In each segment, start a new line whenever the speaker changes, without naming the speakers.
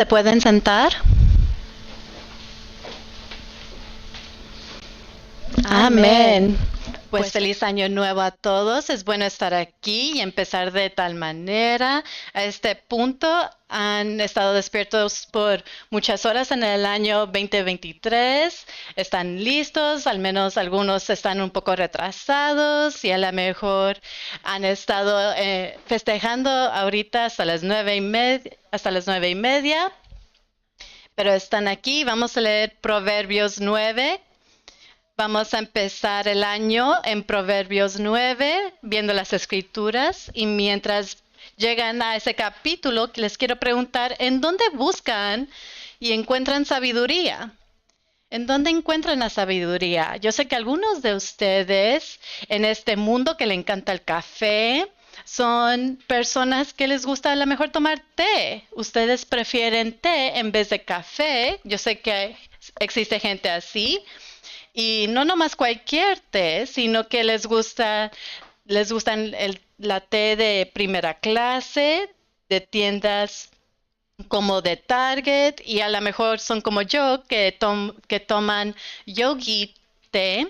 ¿Se pueden sentar? Amén. Pues feliz año nuevo a todos. Es bueno estar aquí y empezar de tal manera. A este punto han estado despiertos por muchas horas en el año 2023. Están listos, al menos algunos están un poco retrasados y a lo mejor han estado festejando ahorita hasta las 9:30, pero están aquí. Vamos a leer Proverbios 9. Vamos a empezar el año en Proverbios 9, viendo las escrituras, y mientras llegan a ese capítulo, les quiero preguntar, ¿en dónde buscan y encuentran sabiduría? ¿En dónde encuentran la sabiduría? Yo sé que algunos de ustedes en este mundo que le encanta el café son personas que les gusta a lo mejor tomar té. Ustedes prefieren té en vez de café. Yo sé que existe gente así. Y no nomás cualquier té, sino que les gustan la té de primera clase, de tiendas como de Target, y a lo mejor son como yo que toman Yogi té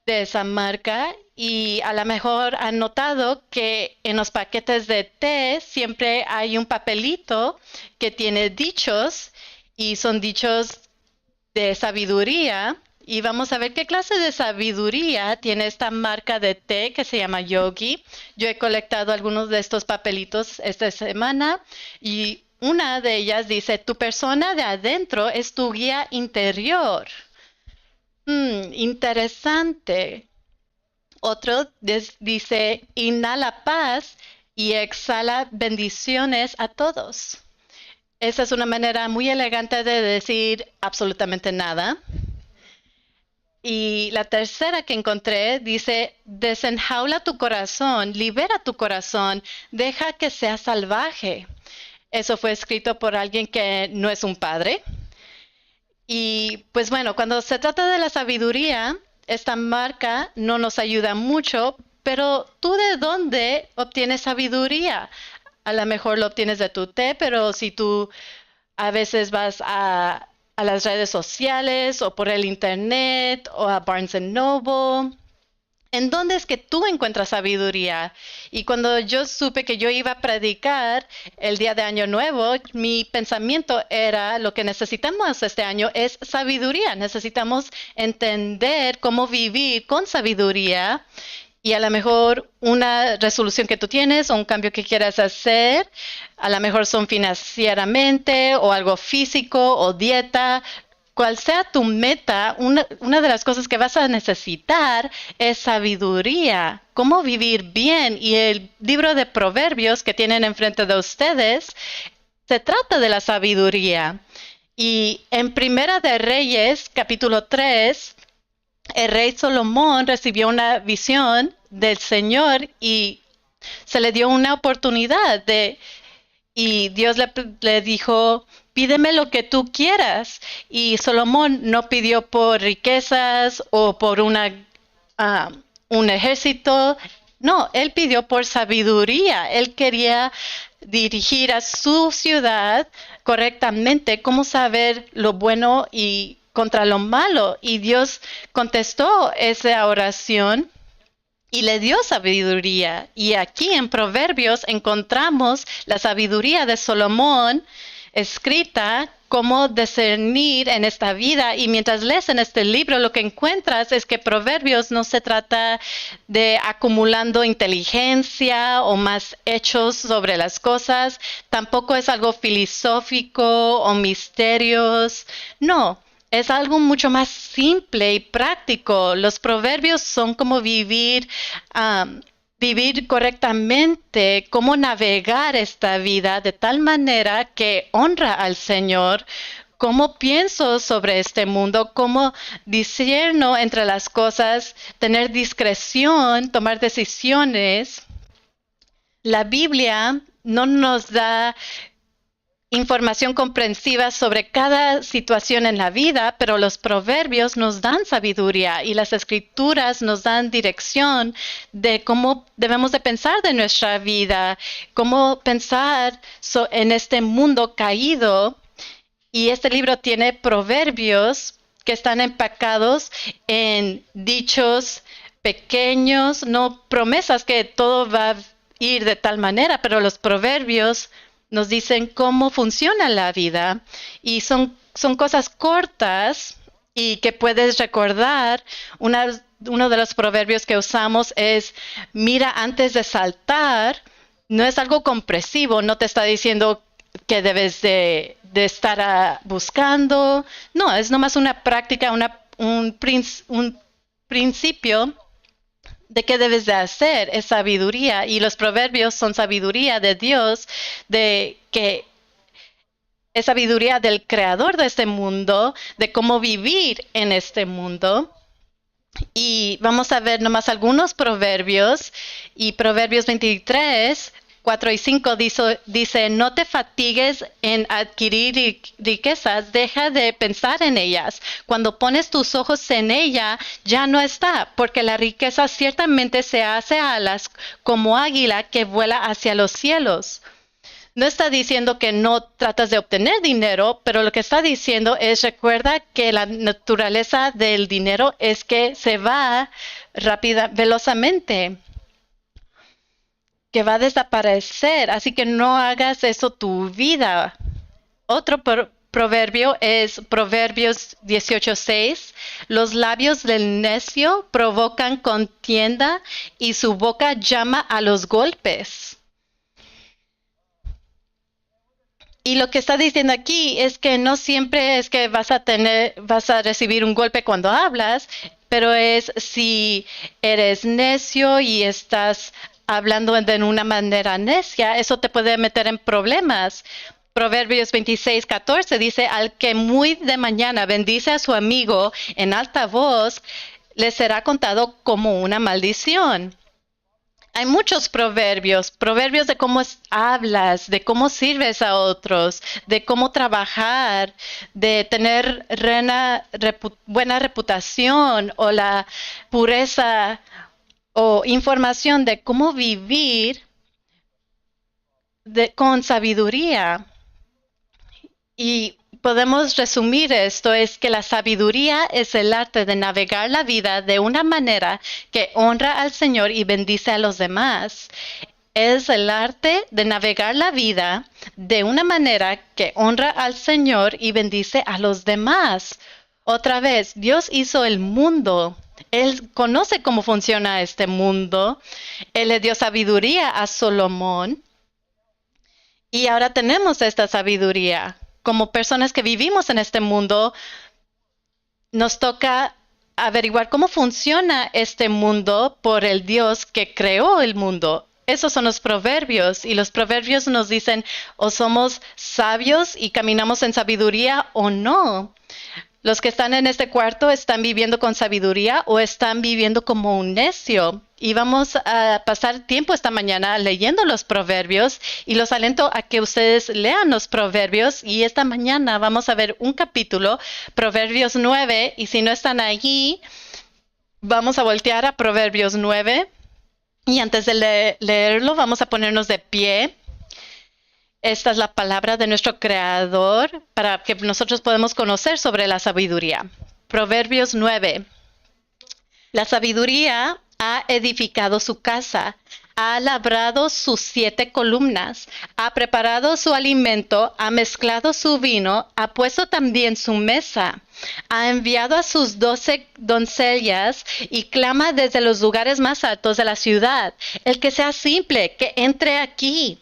de esa marca, y a lo mejor han notado que en los paquetes de té siempre hay un papelito que tiene dichos, y son dichos de sabiduría. Y vamos a ver qué clase de sabiduría tiene esta marca de té que se llama Yogi. Yo he colectado algunos de estos papelitos esta semana y una de ellas dice, tu persona de adentro es tu guía interior. Interesante. Otro dice, inhala paz y exhala bendiciones a todos. Esa es una manera muy elegante de decir absolutamente nada. Y la tercera que encontré dice, desenjaula tu corazón, libera tu corazón, deja que sea salvaje. Eso fue escrito por alguien que no es un padre. Y pues bueno, cuando se trata de la sabiduría, esta marca no nos ayuda mucho, pero ¿tú de dónde obtienes sabiduría? A lo mejor lo obtienes de tu té, pero si tú a veces vas a las redes sociales o por el internet o a Barnes Noble. ¿En dónde es que tú encuentras sabiduría? Y cuando yo supe que yo iba a predicar el día de Año Nuevo, mi pensamiento era lo que necesitamos este año es sabiduría. Necesitamos entender cómo vivir con sabiduría y a lo mejor una resolución que tú tienes o un cambio que quieras hacer, a lo mejor son financieramente o algo físico o dieta. Cual sea tu meta, una de las cosas que vas a necesitar es sabiduría, cómo vivir bien. Y el libro de Proverbios que tienen enfrente de ustedes se trata de la sabiduría. Y en Primera de Reyes, capítulo 3, el rey Salomón recibió una visión del Señor y se le dio una oportunidad y Dios le dijo, pídeme lo que tú quieras. Y Salomón no pidió por riquezas o por un ejército. No, él pidió por sabiduría. Él quería dirigir a su ciudad correctamente, cómo saber lo bueno y contra lo malo. Y Dios contestó esa oración y le dio sabiduría. Y aquí en Proverbios encontramos la sabiduría de Salomón escrita, cómo discernir en esta vida. Y mientras lees en este libro, lo que encuentras es que Proverbios no se trata de acumulando inteligencia o más hechos sobre las cosas. Tampoco es algo filosófico o misterios. No, es algo mucho más simple y práctico. Los proverbios son como vivir correctamente, cómo navegar esta vida de tal manera que honra al Señor, cómo pienso sobre este mundo, cómo discierno entre las cosas, tener discreción, tomar decisiones. La Biblia no nos da información comprensiva sobre cada situación en la vida, pero los proverbios nos dan sabiduría y las escrituras nos dan dirección de cómo debemos de pensar de nuestra vida, cómo pensar en este mundo caído. Y este libro tiene proverbios que están empacados en dichos pequeños, no promesas que todo va a ir de tal manera, pero los proverbios nos dicen cómo funciona la vida y son cosas cortas y que puedes recordar. Uno de los proverbios que usamos es mira antes de saltar. No es algo compresivo, no te está diciendo que debes de estar buscando. No, es nomás una práctica, un principio de qué debes de hacer, es sabiduría, y los proverbios son sabiduría de Dios, de que es sabiduría del creador de este mundo, de cómo vivir en este mundo. Y vamos a ver nomás algunos proverbios, y Proverbios 23, 4 y 5 dice, no te fatigues en adquirir riquezas, deja de pensar en ellas. Cuando pones tus ojos en ella, ya no está, porque la riqueza ciertamente se hace alas como águila que vuela hacia los cielos. No está diciendo que no tratas de obtener dinero, pero lo que está diciendo es recuerda que la naturaleza del dinero es que se va velozmente, que va a desaparecer, así que no hagas eso tu vida. Otro proverbio es Proverbios 18:6. Los labios del necio provocan contienda y su boca llama a los golpes. Y lo que está diciendo aquí es que no siempre es que vas a recibir un golpe cuando hablas, pero es si eres necio y estás hablando de una manera necia, eso te puede meter en problemas. Proverbios 26:14 dice, al que muy de mañana bendice a su amigo en alta voz, le será contado como una maldición. Hay muchos proverbios de cómo hablas, de cómo sirves a otros, de cómo trabajar, de tener buena reputación o la pureza o información de cómo vivir con sabiduría. Y podemos resumir esto, es que la sabiduría es el arte de navegar la vida de una manera que honra al Señor y bendice a los demás. Es el arte de navegar la vida de una manera que honra al Señor y bendice a los demás. Otra vez, Dios hizo el mundo. Él conoce cómo funciona este mundo. Él le dio sabiduría a Salomón. Y ahora tenemos esta sabiduría. Como personas que vivimos en este mundo, nos toca averiguar cómo funciona este mundo por el Dios que creó el mundo. Esos son los proverbios, y los proverbios nos dicen o somos sabios y caminamos en sabiduría o no. Los que están en este cuarto están viviendo con sabiduría o están viviendo como un necio. Y vamos a pasar tiempo esta mañana leyendo los proverbios y los alento a que ustedes lean los proverbios. Y esta mañana vamos a ver un capítulo, Proverbios 9. Y si no están allí, vamos a voltear a Proverbios 9. Y antes de leerlo, vamos a ponernos de pie. Esta es la palabra de nuestro Creador para que nosotros podamos conocer sobre la sabiduría. Proverbios 9. La sabiduría ha edificado su casa, ha labrado sus 7 columnas, ha preparado su alimento, ha mezclado su vino, ha puesto también su mesa, ha enviado a sus 12 doncellas y clama desde los lugares más altos de la ciudad. El que sea simple, que entre aquí.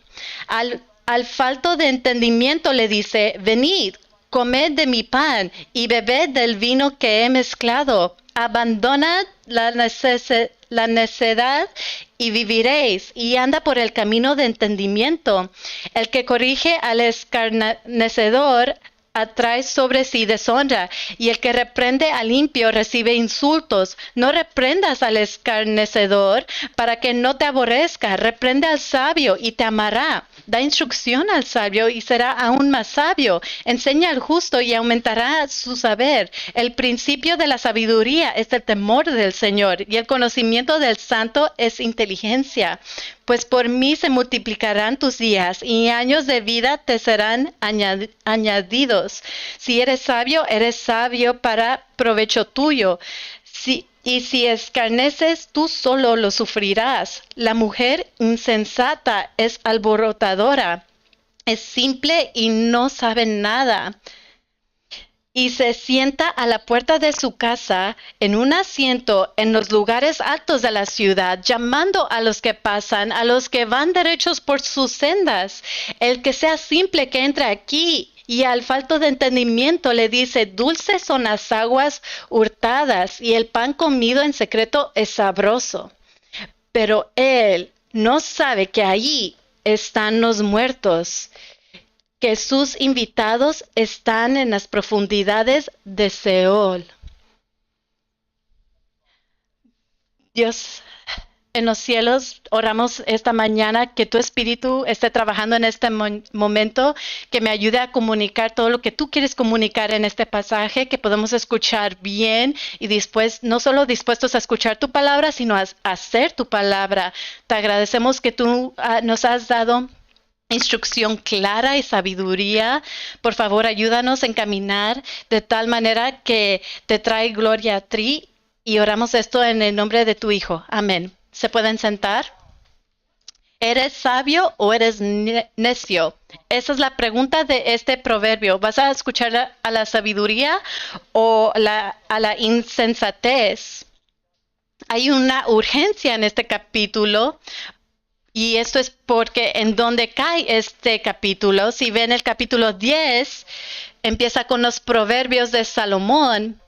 Al falto de entendimiento le dice, venid, comed de mi pan y bebed del vino que he mezclado. Abandonad la necedad y viviréis, y anda por el camino de entendimiento. El que corrige al escarnecedor atrae sobre sí deshonra, y el que reprende al impío recibe insultos. No reprendas al escarnecedor para que no te aborrezca. Reprende al sabio y te amará. da instrucción al sabio y será aún más sabio. Enseña al justo y aumentará su saber. El principio de la sabiduría es el temor del Señor y el conocimiento del santo es inteligencia. Pues por mí se multiplicarán tus días y años de vida te serán añadidos. Si eres sabio para provecho tuyo. Y si escarneces, tú solo lo sufrirás. La mujer insensata es alborotadora, es simple y no sabe nada. Y se sienta a la puerta de su casa, en un asiento en los lugares altos de la ciudad, llamando a los que pasan, a los que van derechos por sus sendas. El que sea simple que entre aquí. Y al falto de entendimiento le dice, dulces son las aguas hurtadas y el pan comido en secreto es sabroso. Pero él no sabe que allí están los muertos, que sus invitados están en las profundidades de Seol. Dios, en los cielos, oramos esta mañana que tu espíritu esté trabajando en este momento, que me ayude a comunicar todo lo que tú quieres comunicar en este pasaje, que podamos escuchar bien y después, no solo dispuestos a escuchar tu palabra, sino a hacer tu palabra. Te agradecemos que tú nos has dado instrucción clara y sabiduría. Por favor, ayúdanos a encaminar de tal manera que te trae gloria a ti. Y oramos esto en el nombre de tu Hijo. Amén. ¿Se pueden sentar? ¿Eres sabio o eres necio? Esa es la pregunta de este proverbio. ¿Vas a escuchar a la sabiduría o a la insensatez? Hay una urgencia en este capítulo. Y esto es porque en donde cae este capítulo, si ven el capítulo 10, empieza con los proverbios de Salomón.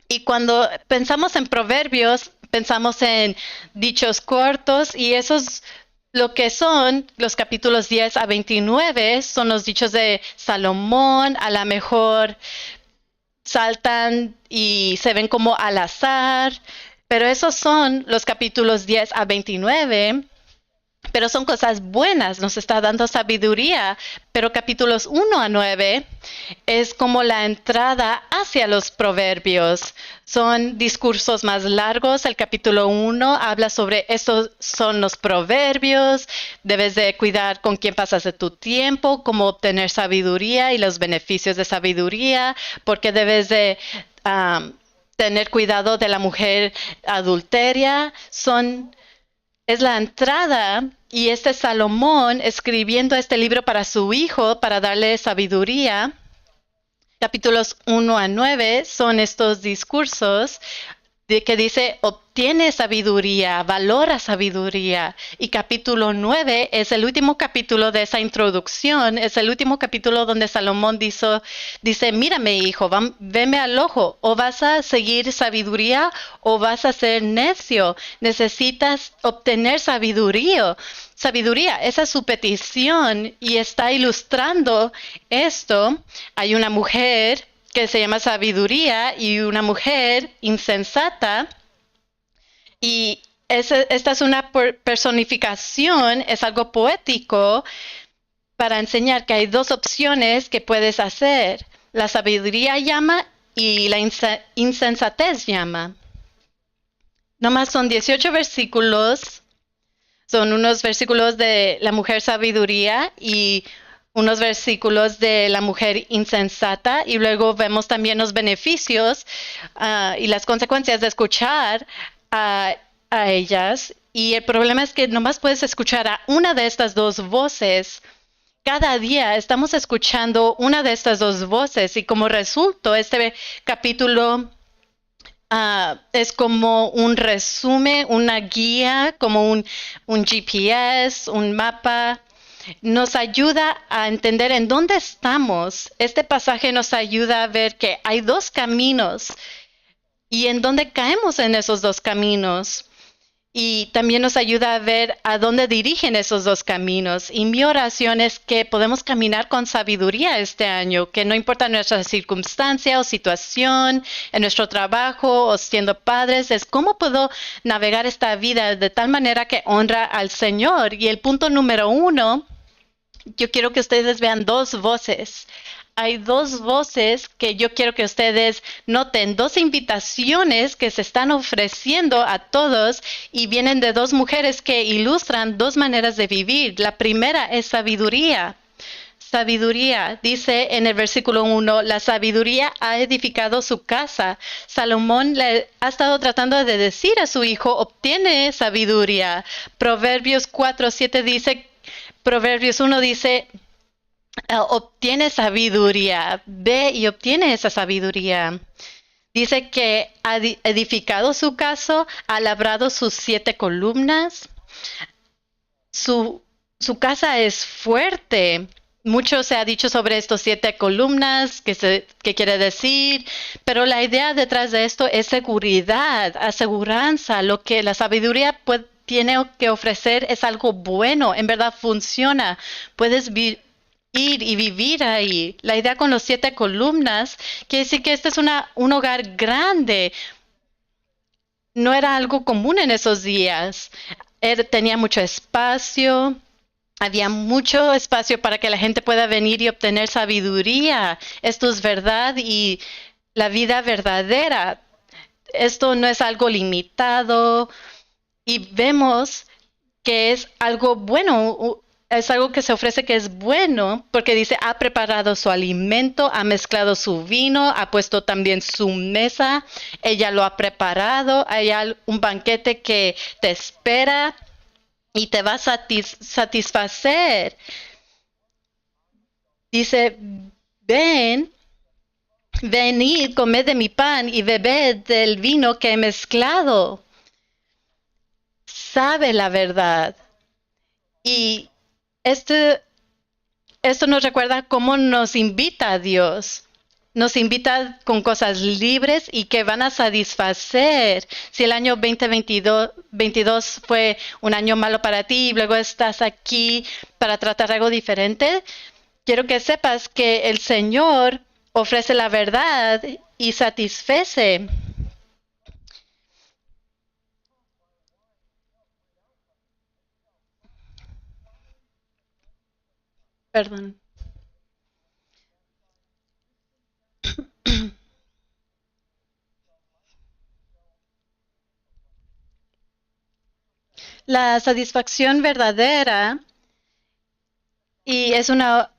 Y cuando pensamos en proverbios, pensamos en dichos cortos y esos lo que son los capítulos 10 a 29 son los dichos de Salomón. A lo mejor saltan y se ven como al azar, pero esos son los capítulos 10 a 29. Pero son cosas buenas, nos está dando sabiduría. Pero capítulos 1 a 9 es como la entrada hacia los proverbios. Son discursos más largos. El capítulo 1 habla sobre estos son los proverbios. Debes de cuidar con quién pasas de tu tiempo, cómo obtener sabiduría y los beneficios de sabiduría, porque debes de tener cuidado de la mujer adulteria. Es la entrada y este Salomón escribiendo este libro para su hijo, para darle sabiduría. Capítulos 1 a 9 son estos discursos que dice, obtiene sabiduría, valora sabiduría. Y capítulo 9 es el último capítulo de esa introducción, es el último capítulo donde Salomón dice, mírame hijo, veme al ojo, o vas a seguir sabiduría o vas a ser necio. Necesitas obtener sabiduría. Esa es su petición y está ilustrando esto. Hay una mujer que se llama sabiduría y una mujer insensata. Y esta es una personificación, es algo poético para enseñar que hay dos opciones que puedes hacer. La sabiduría llama y la insensatez llama. Nomás son 18 versículos. Son unos versículos de la mujer sabiduría y unos versículos de la mujer insensata, y luego vemos también los beneficios y las consecuencias de escuchar a ellas. Y el problema es que nomás puedes escuchar a una de estas dos voces. Cada día estamos escuchando una de estas dos voces y como resultado este capítulo es como un resumen, una guía, como un GPS, un mapa. Nos ayuda a entender en dónde estamos. Este pasaje nos ayuda a ver que hay dos caminos y en dónde caemos en esos dos caminos. Y también nos ayuda a ver a dónde dirigen esos dos caminos. Y mi oración es que podemos caminar con sabiduría este año, que no importa nuestra circunstancia o situación, en nuestro trabajo o siendo padres, es cómo puedo navegar esta vida de tal manera que honra al Señor. Y el punto número 1 yo quiero que ustedes vean dos voces. Hay dos voces que yo quiero que ustedes noten, dos invitaciones que se están ofreciendo a todos y vienen de dos mujeres que ilustran dos maneras de vivir. La primera es sabiduría. Sabiduría, dice en el versículo 1, la sabiduría ha edificado su casa. Salomón le ha estado tratando de decir a su hijo, obtiene sabiduría. Proverbios 4:7 dice, Proverbios 1 dice, obtiene sabiduría, ve y obtiene esa sabiduría. Dice que ha edificado su casa, ha labrado sus 7 columnas. Su, su casa es fuerte. Mucho se ha dicho sobre estos 7 columnas, que quiere decir, pero la idea detrás de esto es seguridad, aseguranza. Lo que la sabiduría tiene que ofrecer es algo bueno, en verdad funciona. Puedes ir y vivir ahí. La idea con los 7 columnas quiere decir que este es un hogar grande. No era algo común en esos días. Tenía mucho espacio. Había mucho espacio para que la gente pueda venir y obtener sabiduría. Esto es verdad y la vida verdadera. Esto no es algo limitado y vemos que es algo bueno, es algo que se ofrece que es bueno, porque dice, ha preparado su alimento, ha mezclado su vino, ha puesto también su mesa, ella lo ha preparado, hay un banquete que te espera y te va a satisfacer. Dice, ven, venid, comed de mi pan y bebed del vino que he mezclado. Sabe la verdad. Y este, esto nos recuerda cómo nos invita a Dios. Nos invita con cosas libres y que van a satisfacer. Si el año 2022 fue un año malo para ti y luego estás aquí para tratar algo diferente, quiero que sepas que el Señor ofrece la verdad y satisface. Perdón. La satisfacción verdadera y es una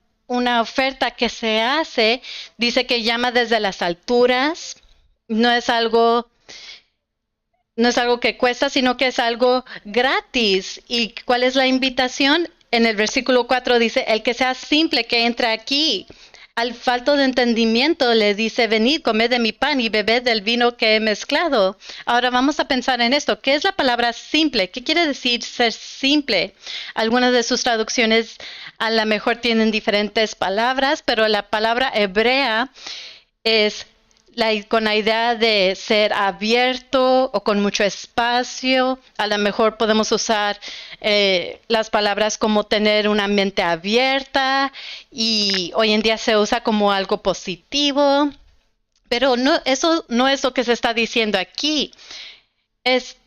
oferta que se hace, dice que llama desde las alturas, no es algo, no es algo que cuesta, sino que es algo gratis. ¿Y cuál es la invitación? En el versículo 4 dice, el que sea simple que entre aquí. Al falto de entendimiento le dice, venid, comed de mi pan y bebed del vino que he mezclado. Ahora vamos a pensar en esto. ¿Qué es la palabra simple? ¿Qué quiere decir ser simple? Algunas de sus traducciones a lo mejor tienen diferentes palabras, pero la palabra hebrea es con la idea de ser abierto o con mucho espacio. A lo mejor podemos usar las palabras como tener una mente abierta y hoy en día se usa como algo positivo, pero no, eso no es lo que se está diciendo aquí. Es,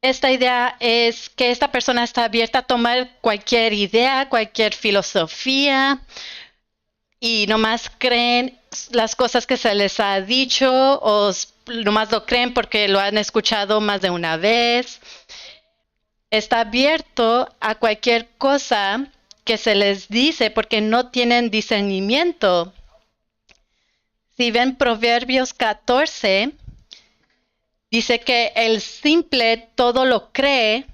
esta idea es que esta persona está abierta a tomar cualquier idea, cualquier filosofía, y nomás creen las cosas que se les ha dicho o nomás lo creen porque lo han escuchado más de una vez. Está abierto a cualquier cosa que se les dice porque no tienen discernimiento. Si ven Proverbios 14, dice que el simple todo lo cree,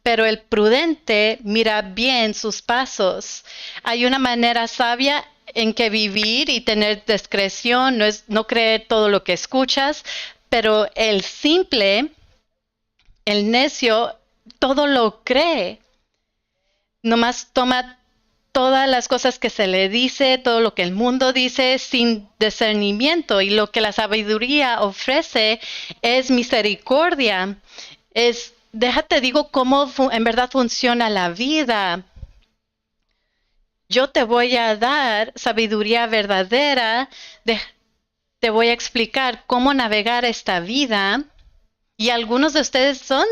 pero el prudente mira bien sus pasos. Hay una manera sabia en que vivir y tener discreción, no creer todo lo que escuchas, pero el simple, el necio, todo lo cree. Nomás toma todas las cosas que se le dice, todo lo que el mundo dice sin discernimiento, y lo que la sabiduría ofrece es misericordia. Déjate digo cómo en verdad funciona la vida. Yo te voy a dar sabiduría verdadera, te voy a explicar cómo navegar esta vida. Y algunos de ustedes son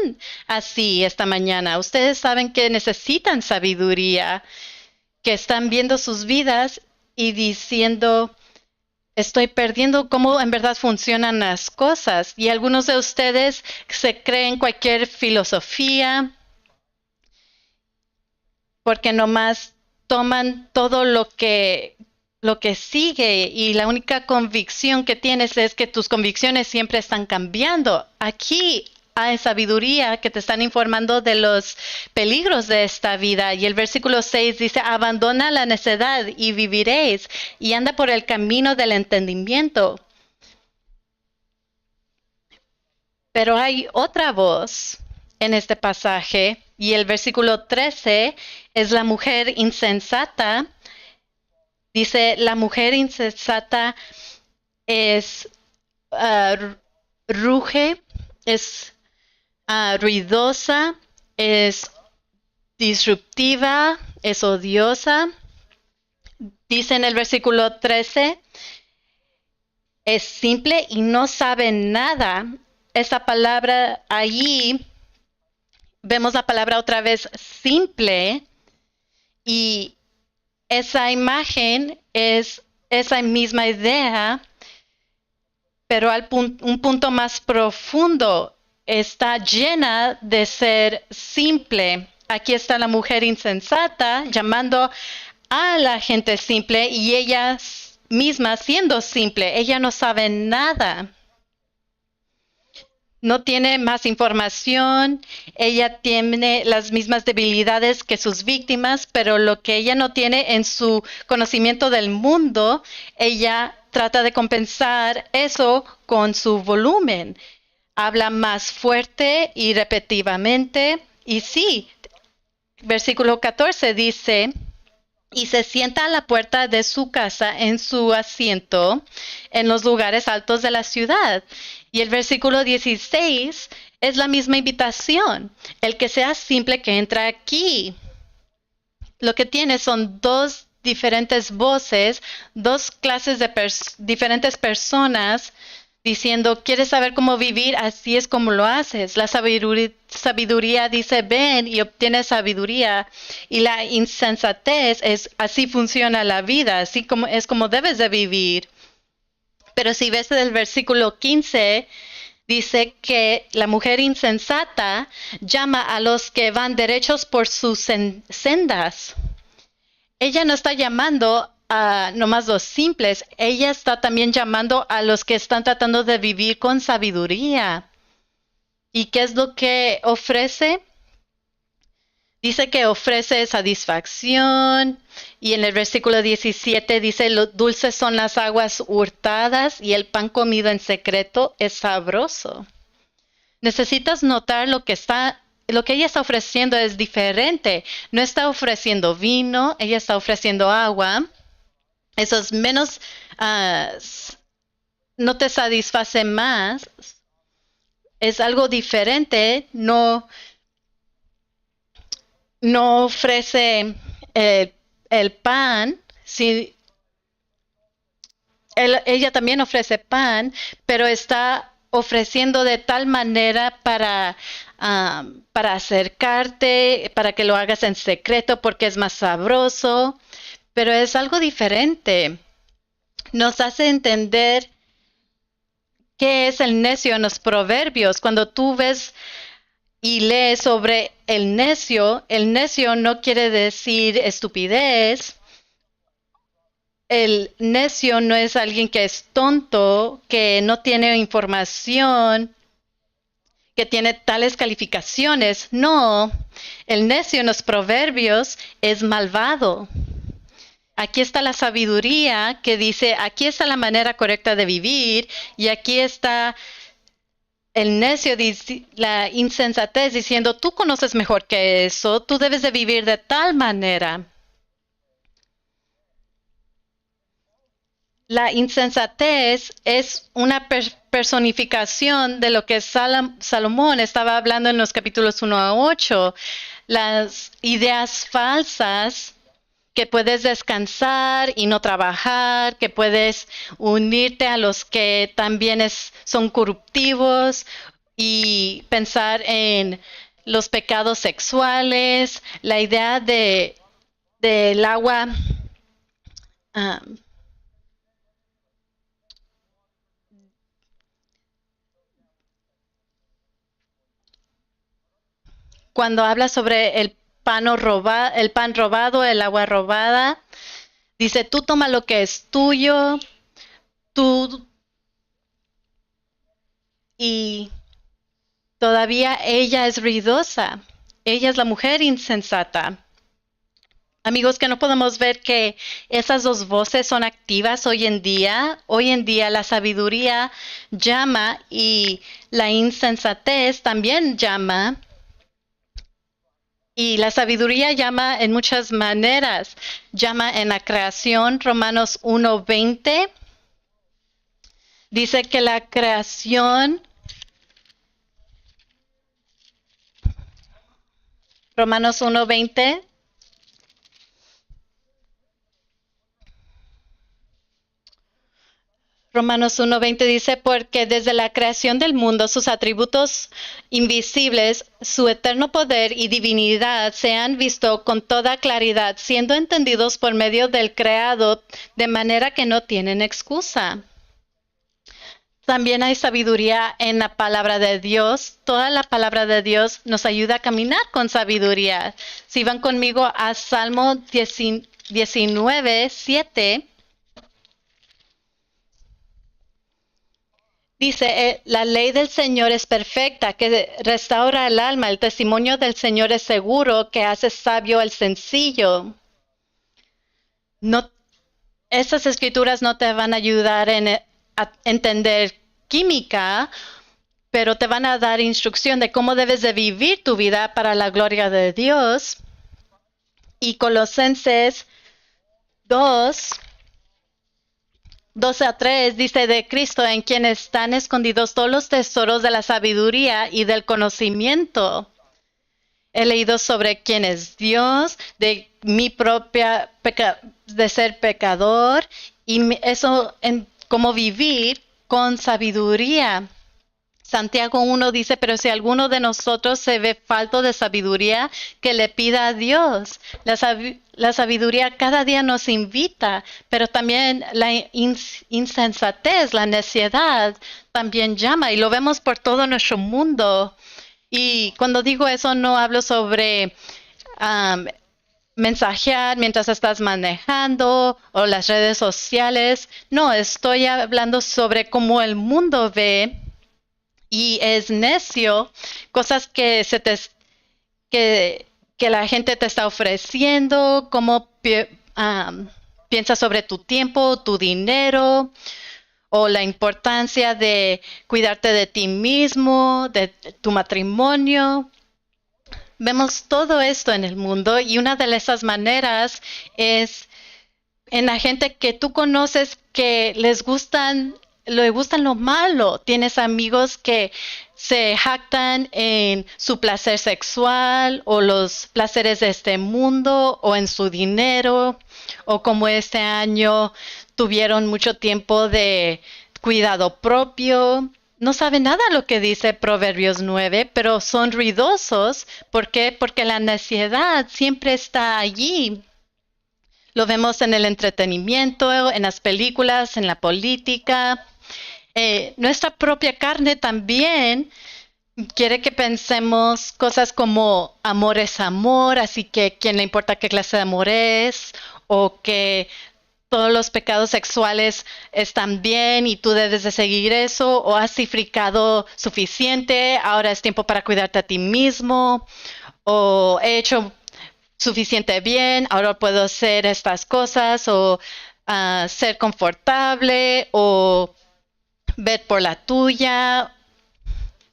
así esta mañana. Ustedes saben que necesitan sabiduría. que están viendo sus vidas y diciendo, estoy perdiendo cómo en verdad funcionan las cosas. Y algunos de ustedes se creen cualquier filosofía porque nomás toman todo lo que sigue y la única convicción que tienes es que tus convicciones siempre están cambiando. Aquí hay sabiduría que te están informando de los peligros de esta vida. Y el versículo 6 dice, abandona la necedad y viviréis y anda por el camino del entendimiento. Pero hay otra voz en este pasaje y el versículo 13 es la mujer insensata. Dice, la mujer insensata es ruge, es ruidosa, es disruptiva, es odiosa. Dice en el versículo 13, es simple y no sabe nada. Esa palabra allí, vemos la palabra otra vez simple y esa imagen es esa misma idea, pero un punto más profundo, está llena de ser simple. Aquí está la mujer insensata llamando a la gente simple y ella misma siendo simple. Ella no sabe nada. No tiene más información, ella tiene las mismas debilidades que sus víctimas, pero lo que ella no tiene en su conocimiento del mundo, ella trata de compensar eso con su volumen. Habla más fuerte y repetitivamente. Y sí, versículo 14 dice, y se sienta a la puerta de su casa en su asiento en los lugares altos de la ciudad. Y el versículo 16 es la misma invitación. El que sea simple que entra aquí. Lo que tiene son dos diferentes voces, dos clases de diferentes personas diciendo, ¿quieres saber cómo vivir? Así es como lo haces. La sabiduría dice, ven y obtienes sabiduría. Y la insensatez es, así funciona la vida, así como es como debes de vivir. Pero si ves el versículo 15, dice que la mujer insensata llama a los que van derechos por sus sendas. Ella no está llamando a nomás los simples, ella está también llamando a los que están tratando de vivir con sabiduría. ¿Y qué es lo que ofrece? Dice que ofrece satisfacción y en el versículo 17 dice, los dulces son las aguas hurtadas y el pan comido en secreto es sabroso. Necesitas notar lo que ella está ofreciendo es diferente. No está ofreciendo vino, ella está ofreciendo agua. Eso es menos, no te satisface más. Es algo diferente, no ofrece el pan, si ella también ofrece pan, pero está ofreciendo de tal manera para acercarte, para que lo hagas en secreto porque es más sabroso, pero es algo diferente. Nos hace entender qué es el necio en los proverbios. Cuando tú ves y lees sobre el necio no quiere decir estupidez. El necio no es alguien que es tonto, que no tiene información, que tiene tales calificaciones. No, el necio en los proverbios es malvado. Aquí está la sabiduría que dice, aquí está la manera correcta de vivir y aquí está el necio, la insensatez diciendo, tú conoces mejor que eso, tú debes de vivir de tal manera. La insensatez es una personificación de lo que Salomón estaba hablando en los capítulos 1 a 8. Las ideas falsas que puedes descansar y no trabajar, que puedes unirte a los que también son corruptivos y pensar en los pecados sexuales, la idea de del agua. um, Cuando habla sobre el el pan robado, el agua robada, dice, tú toma lo que es tuyo, tú, y todavía ella es ruidosa. Ella es la mujer insensata. Amigos, que no podemos ver que esas dos voces son activas hoy en día. Hoy en día la sabiduría llama y la insensatez también llama. Y la sabiduría llama en muchas maneras. Llama en la creación, Romanos 1:20. Dice que la creación, Romanos 1:20. Romanos 1:20 dice, porque desde la creación del mundo sus atributos invisibles, su eterno poder y divinidad se han visto con toda claridad, siendo entendidos por medio del creado, de manera que no tienen excusa. También hay sabiduría en la palabra de Dios. Toda la palabra de Dios nos ayuda a caminar con sabiduría. Si van conmigo a Salmo 19:7. Dice, la ley del Señor es perfecta, que restaura el alma. El testimonio del Señor es seguro, que hace sabio el sencillo. No, esas escrituras no te van a ayudar a entender química, pero te van a dar instrucción de cómo debes de vivir tu vida para la gloria de Dios. Y Colosenses 2:12-3 dice, de Cristo, en quien están escondidos todos los tesoros de la sabiduría y del conocimiento. He leído sobre quién es Dios, de mi propia de ser pecador, y eso en cómo vivir con sabiduría. Santiago 1 dice, pero si alguno de nosotros se ve falto de sabiduría, que le pida a Dios. La sabiduría cada día nos invita, pero también la insensatez, la necedad, también llama, y lo vemos por todo nuestro mundo. Y cuando digo eso, no hablo sobre mensajear mientras estás manejando o las redes sociales. No, estoy hablando sobre cómo el mundo ve y es necio, cosas que que la gente te está ofreciendo, cómo piensas sobre tu tiempo, tu dinero, o la importancia de cuidarte de ti mismo, de tu matrimonio. Vemos todo esto en el mundo, y una de esas maneras es en la gente que tú conoces que le gustan lo malo. Tienes amigos que se jactan en su placer sexual o los placeres de este mundo o en su dinero, o como este año tuvieron mucho tiempo de cuidado propio. No saben nada lo que dice Proverbios 9, pero son ruidosos. ¿Por qué? Porque la necedad siempre está allí. Lo vemos en el entretenimiento, en las películas, en la política. Nuestra propia carne también quiere que pensemos cosas como amor es amor, así que ¿quién le importa qué clase de amor es? O que todos los pecados sexuales están bien y tú debes de seguir eso, o has cifricado suficiente, ahora es tiempo para cuidarte a ti mismo, o he hecho suficiente bien, ahora puedo hacer estas cosas, o ser confortable, o ver por la tuya,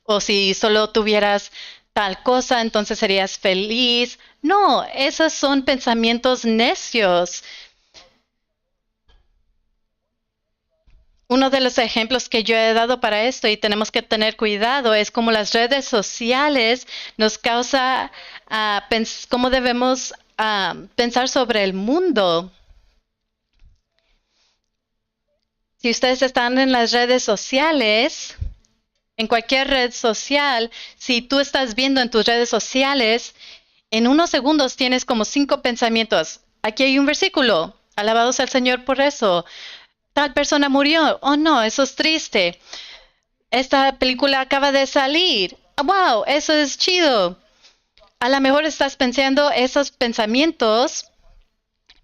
o si solo tuvieras tal cosa, entonces serías feliz. No, esos son pensamientos necios. Uno de los ejemplos que yo he dado para esto, y tenemos que tener cuidado, es como las redes sociales nos causa cómo debemos pensar sobre el mundo. Si ustedes están en las redes sociales, en cualquier red social, si tú estás viendo en tus redes sociales, en unos segundos tienes como 5 pensamientos. aquí hay un versículo. Alabado sea el Señor por eso. Tal persona murió. Oh no, eso es triste. Esta película acaba de salir. Wow, eso es chido. A lo mejor estás pensando esos pensamientos,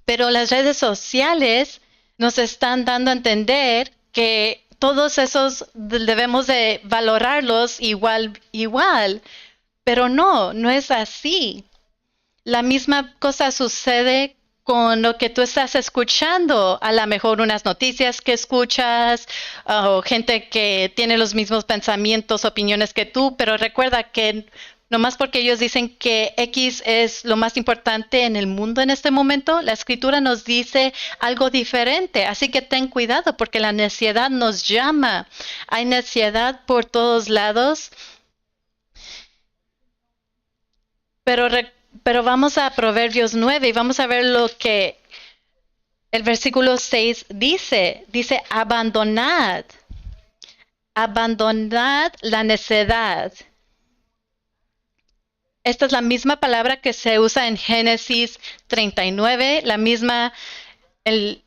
pero las redes sociales nos están dando a entender que todos esos debemos de valorarlos igual, pero no es así. La misma cosa sucede con lo que tú estás escuchando, a lo mejor unas noticias que escuchas o gente que tiene los mismos pensamientos, opiniones que tú, pero recuerda que nomás porque ellos dicen que X es lo más importante en el mundo en este momento, la escritura nos dice algo diferente, así que ten cuidado porque la necedad nos llama. Hay necedad por todos lados. Pero, pero vamos a Proverbios 9 y vamos a ver lo que el versículo 6 dice. Dice, abandonad la necedad. Esta es la misma palabra que se usa en Génesis 39, el,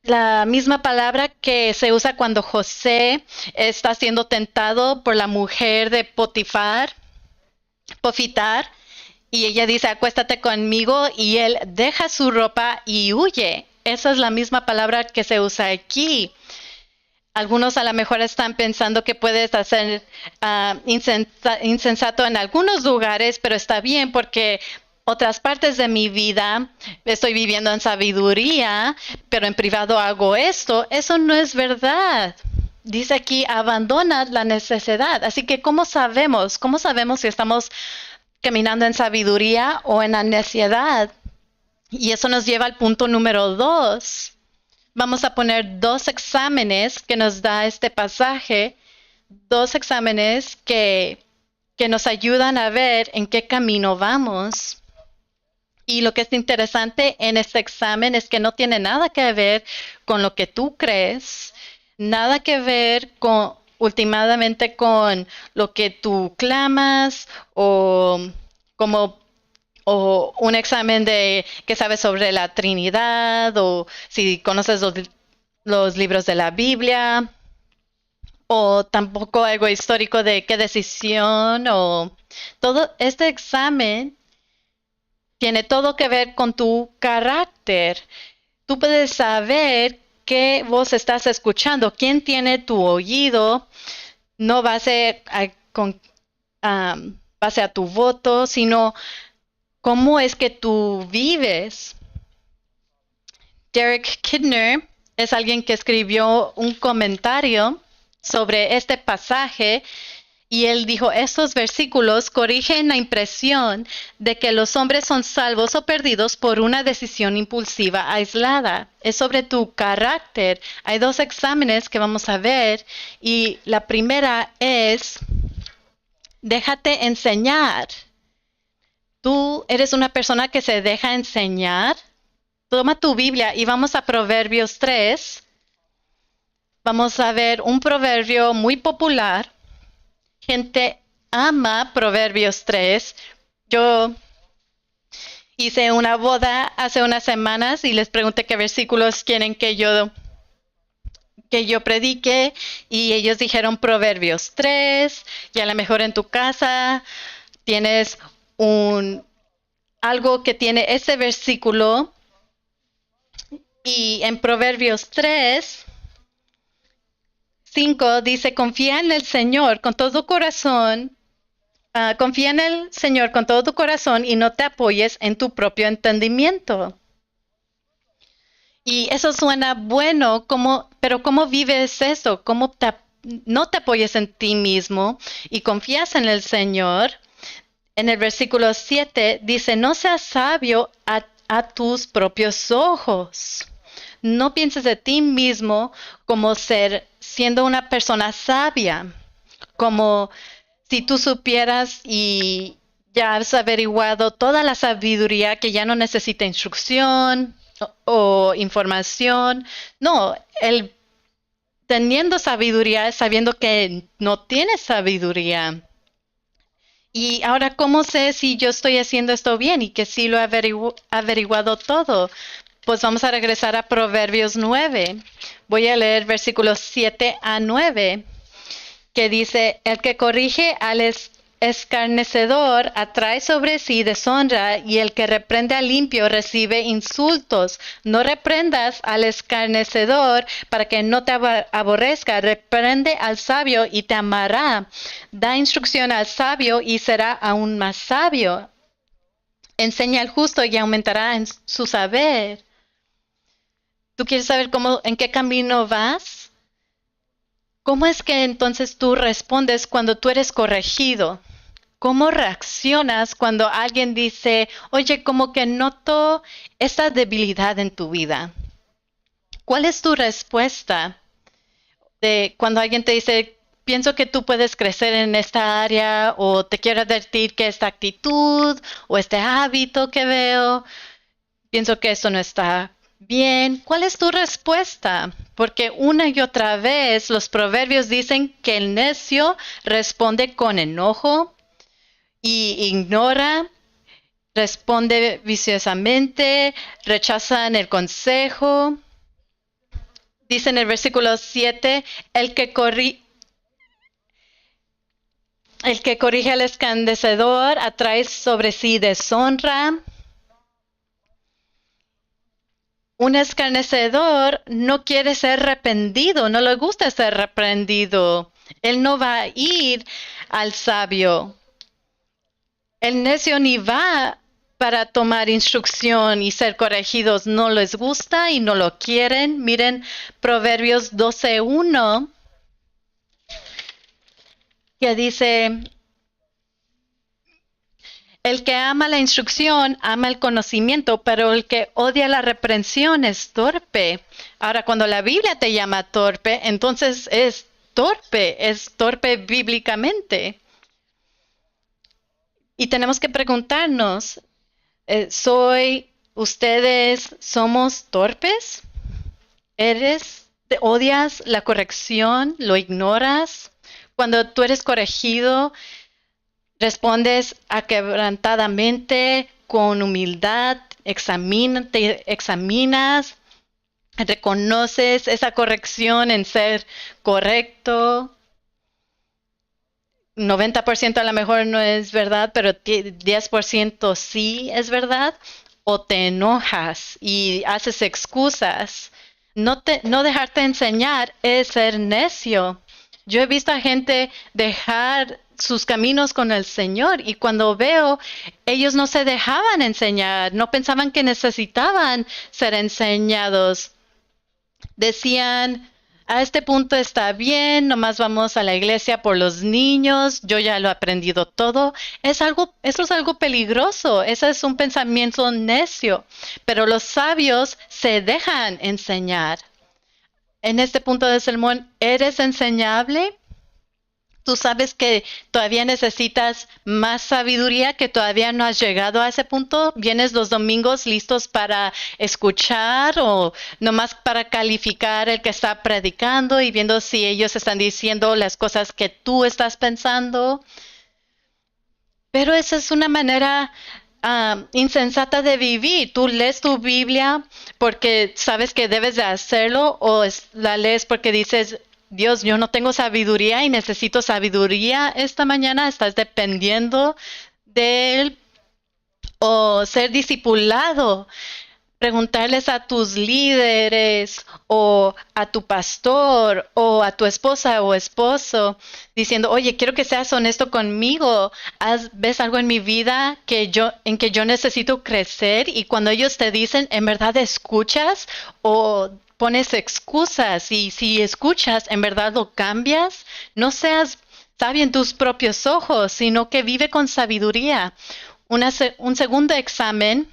la misma palabra que se usa cuando José está siendo tentado por la mujer de Pofitar, y ella dice, acuéstate conmigo, y él deja su ropa y huye. Esa es la misma palabra que se usa aquí. Algunos a lo mejor están pensando que puedes hacer insensato en algunos lugares, pero está bien porque otras partes de mi vida estoy viviendo en sabiduría, pero en privado hago esto. Eso no es verdad. Dice aquí, abandona la necesidad. Así que, ¿cómo sabemos? ¿Cómo sabemos si estamos caminando en sabiduría o en la necedad? Y eso nos lleva al punto número 2. Vamos a poner 2 exámenes que nos da este pasaje, 2 exámenes que nos ayudan a ver en qué camino vamos. Y lo que es interesante en este examen es que no tiene nada que ver con lo que tú crees, nada que ver con últimamente con lo que tú clamas o como o un examen de que sabes sobre la Trinidad o si conoces los libros de la Biblia o tampoco algo histórico de qué decisión o todo este examen tiene todo que ver con tu carácter. Tú puedes saber qué voz estás escuchando, quién tiene tu oído, no base a tu voto, sino cómo es que tú vives. Derek Kidner es alguien que escribió un comentario sobre este pasaje y él dijo, estos versículos corrigen la impresión de que los hombres son salvos o perdidos por una decisión impulsiva aislada. Es sobre tu carácter. Hay 2 exámenes que vamos a ver y la primera es, déjate enseñar. ¿Tú eres una persona que se deja enseñar? Toma tu Biblia y vamos a Proverbios 3. Vamos a ver un proverbio muy popular. Gente ama Proverbios 3. Yo hice una boda hace unas semanas y les pregunté qué versículos quieren que yo predique y ellos dijeron Proverbios 3 y a lo mejor en tu casa tienes algo que tiene ese versículo. Y en Proverbios 3, 5 dice, confía en el Señor con todo corazón, confía en el Señor con todo tu corazón y no te apoyes en tu propio entendimiento. Y eso suena bueno, pero ¿cómo vives eso? ¿Cómo no te apoyes en ti mismo y confías en el Señor? En el versículo 7 dice, no seas sabio a tus propios ojos. No pienses de ti mismo como siendo una persona sabia, como si tú supieras y ya has averiguado toda la sabiduría que ya no necesita instrucción o información. No, el teniendo sabiduría es sabiendo que no tienes sabiduría. Y ahora, ¿cómo sé si yo estoy haciendo esto bien y que sí lo he averiguado todo? Pues vamos a regresar a Proverbios 9. Voy a leer versículos 7 a 9, que dice, el que corrige al escarnecedor atrae sobre sí deshonra, y el que reprende al limpio recibe insultos. No reprendas al escarnecedor para que no te aborrezca. Reprende al sabio y te amará. Da instrucción al sabio y será aún más sabio. Enseña al justo y aumentará en su saber. ¿Tú quieres saber en qué camino vas? ¿Cómo es que entonces tú respondes cuando tú eres corregido? ¿Cómo reaccionas cuando alguien dice, oye, como que noto esta debilidad en tu vida? ¿Cuál es tu respuesta de cuando alguien te dice, pienso que tú puedes crecer en esta área, o te quiero advertir que esta actitud o este hábito que veo, pienso que esto no está bien? ¿Cuál es tu respuesta? Porque una y otra vez los proverbios dicen que el necio responde con enojo y ignora, responde viciosamente, rechazan el consejo. Dice en el versículo 7, el que corrige al escarnecedor atrae sobre sí deshonra. Un escarnecedor no quiere ser reprendido, no le gusta ser reprendido. Él no va a ir al sabio. El necio ni va para tomar instrucción y ser corregidos. No les gusta y no lo quieren. Miren Proverbios 12:1, que dice, el que ama la instrucción ama el conocimiento, pero el que odia la reprensión es torpe. Ahora, cuando la Biblia te llama torpe, entonces es torpe bíblicamente. Y tenemos que preguntarnos, ¿ustedes somos torpes? ¿Odias la corrección? ¿Lo ignoras? Cuando tú eres corregido, respondes aquebrantadamente, con humildad, te examinas, reconoces esa corrección en ser correcto. 90% a lo mejor no es verdad, pero 10% sí es verdad. O te enojas y haces excusas. No dejarte enseñar es ser necio. Yo he visto a gente dejar sus caminos con el Señor, y cuando veo, ellos no se dejaban enseñar, no pensaban que necesitaban ser enseñados. Decían, a este punto está bien, nomás vamos a la iglesia por los niños, yo ya lo he aprendido todo. Eso es algo peligroso, ese es un pensamiento necio, pero los sabios se dejan enseñar. En este punto del sermón, ¿eres enseñable? Tú sabes que todavía necesitas más sabiduría, que todavía no has llegado a ese punto. Vienes los domingos listos para escuchar, o nomás para calificar el que está predicando y viendo si ellos están diciendo las cosas que tú estás pensando. Pero esa es una manera insensata de vivir. Tú lees tu Biblia porque sabes que debes de hacerlo, o la lees porque dices, Dios, yo no tengo sabiduría y necesito sabiduría esta mañana. Estás dependiendo de Él. O ser discipulado, preguntarles a tus líderes o a tu pastor o a tu esposa o esposo, diciendo, oye, quiero que seas honesto conmigo. ¿Ves algo en mi vida en que yo necesito crecer? Y cuando ellos te dicen, ¿en verdad escuchas o pones excusas? Y si escuchas, ¿en verdad lo cambias? No seas sabio en tus propios ojos, sino que vive con sabiduría. Un segundo examen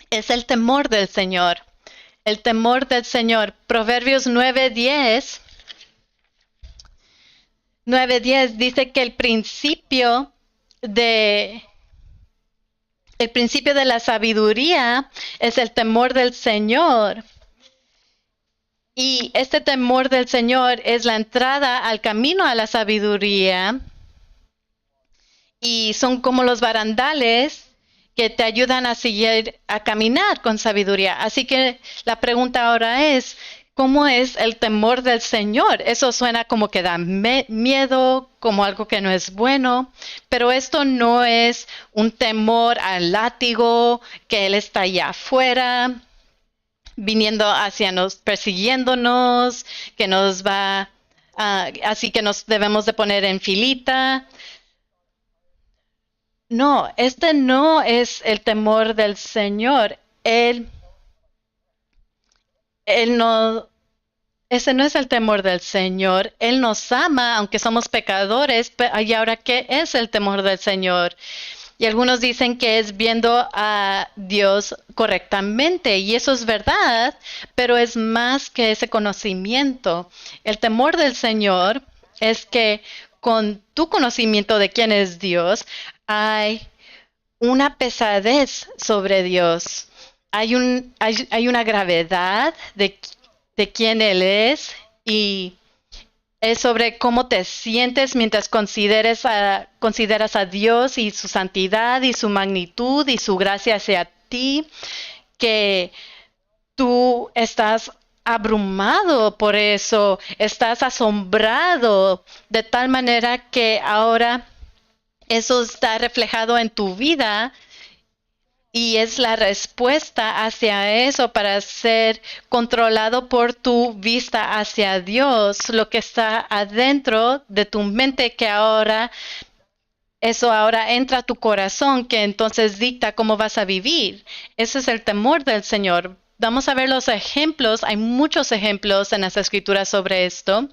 es el temor del Señor. El temor del Señor. Proverbios 9:10 dice que el principio de la sabiduría es el temor del Señor. Y este temor del Señor es la entrada al camino a la sabiduría. y son como los barandales que te ayudan a seguir a caminar con sabiduría. Así que la pregunta ahora es, ¿cómo es el temor del Señor? Eso suena como que da miedo, como algo que no es bueno, pero esto no es un temor al látigo, que Él está allá afuera, viniendo hacia nos, persiguiéndonos, que nos va, así que nos debemos de poner en filita. No, este no es el temor del Señor. Él no, ese no es el temor del Señor. Él nos ama, aunque somos pecadores. ¿Y ahora qué es el temor del Señor? Y algunos dicen que es viendo a Dios correctamente, y eso es verdad, pero es más que ese conocimiento. El temor del Señor es que con tu conocimiento de quién es Dios, hay una pesadez sobre Dios. Hay una gravedad de quién Él es, y es sobre cómo te sientes mientras consideras a Dios y su santidad y su magnitud y su gracia hacia ti, que tú estás abrumado por eso, estás asombrado de tal manera que ahora eso está reflejado en tu vida, y es la respuesta hacia eso para ser controlado por tu vista hacia Dios, lo que está adentro de tu mente, que ahora eso ahora entra a tu corazón, que entonces dicta cómo vas a vivir. Ese es el temor del Señor. Vamos a ver los ejemplos. Hay muchos ejemplos en las escrituras sobre esto.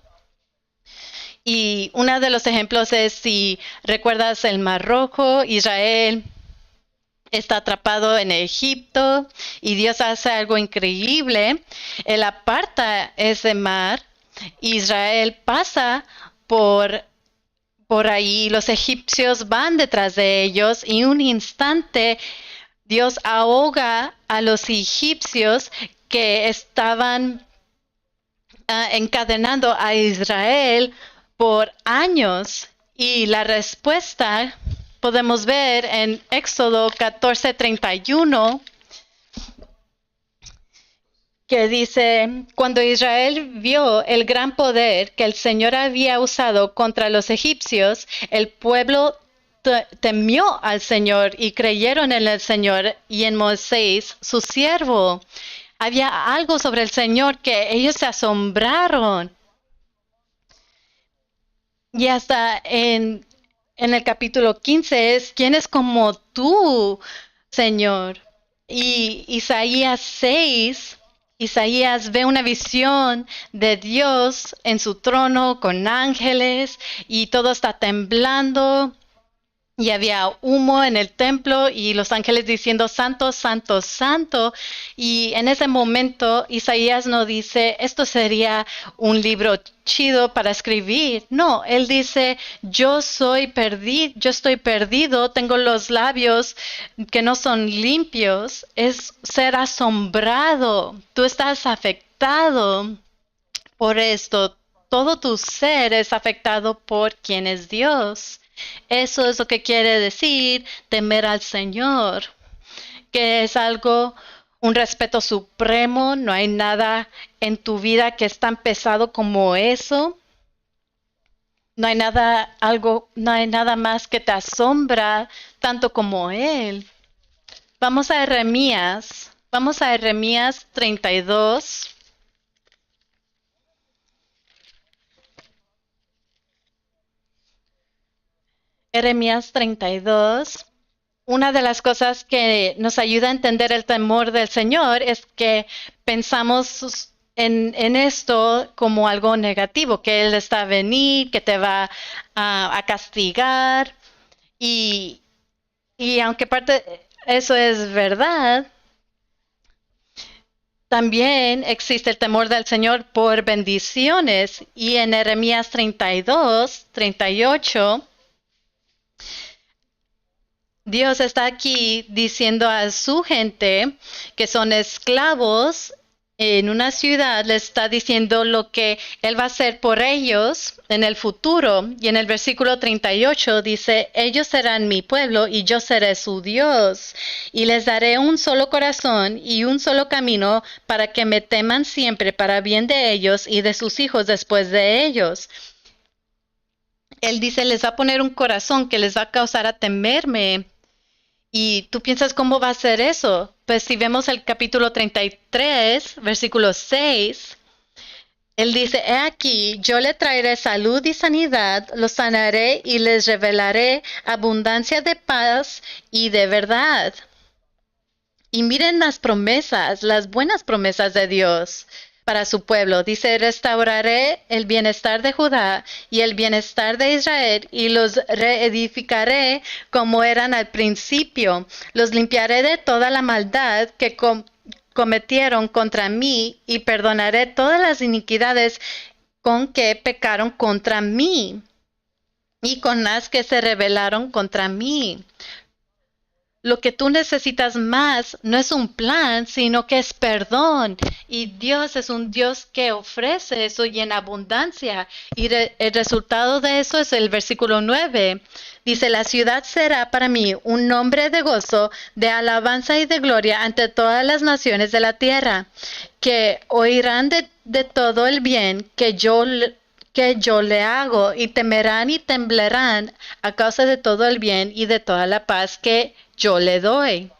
Y uno de los ejemplos es, si recuerdas, el Mar Rojo. Israel está atrapado en Egipto y Dios hace algo increíble. Él aparta ese mar. Israel pasa por ahí, los egipcios van detrás de ellos, y un instante Dios ahoga a los egipcios que estaban encadenando a Israel por años. Y la respuesta podemos ver en Éxodo 14:31, que dice: cuando Israel vio el gran poder que el Señor había usado contra los egipcios, el pueblo temió al Señor y creyeron en el Señor y en Moisés, su siervo. Había algo sobre el Señor que ellos se asombraron. Y hasta en el capítulo 15 es: ¿quién es como tú, Señor? Y Isaías ve una visión de Dios en su trono con ángeles, y todo está temblando. Y había humo en el templo y los ángeles diciendo: Santo, Santo, Santo. Y en ese momento Isaías no dice: esto sería un libro chido para escribir. No, él dice: yo estoy perdido, tengo los labios que no son limpios. Es ser asombrado. Tú estás afectado por esto. Todo tu ser es afectado por quién es Dios. Eso es lo que quiere decir temer al Señor, que es algo, un respeto supremo. No hay nada en tu vida que es tan pesado como eso. No hay nada más que te asombra tanto como Él. Vamos a Jeremías 32. Jeremías 32. Una de las cosas que nos ayuda a entender el temor del Señor es que pensamos en esto como algo negativo, que Él está a venir, que te va a castigar. Y, y aunque parte eso es verdad, también existe el temor del Señor por bendiciones. Y en Jeremías 32:38, Dios está aquí diciendo a su gente que son esclavos en una ciudad le está diciendo lo que Él va a hacer por ellos en el futuro. Y en el versículo 38 dice, ellos serán mi pueblo y yo seré su Dios. Y les daré un solo corazón y un solo camino para que me teman siempre para bien de ellos y de sus hijos después de ellos. Él dice, les va a poner un corazón que les va a causar a temerme. Y tú piensas, ¿cómo va a ser eso? Pues si vemos el capítulo 33, versículo 6, él dice, he aquí, yo le traeré salud y sanidad, los sanaré y les revelaré abundancia de paz y de verdad. Y miren las promesas, las buenas promesas de Dios para su pueblo. Dice, restauraré el bienestar de Judá y el bienestar de Israel y los reedificaré como eran al principio. Los limpiaré de toda la maldad que cometieron contra mí y perdonaré todas las iniquidades con que pecaron contra mí y con las que se rebelaron contra mí. Lo que tú necesitas más no es un plan, sino que es perdón. Y Dios es un Dios que ofrece eso y en abundancia. Y el resultado de eso es el versículo 9. Dice, la ciudad será para mí un nombre de gozo, de alabanza y de gloria ante todas las naciones de la tierra, que oirán de todo el bien que yo le hago y temerán y temblarán a causa de todo el bien y de toda la paz que yo le doy.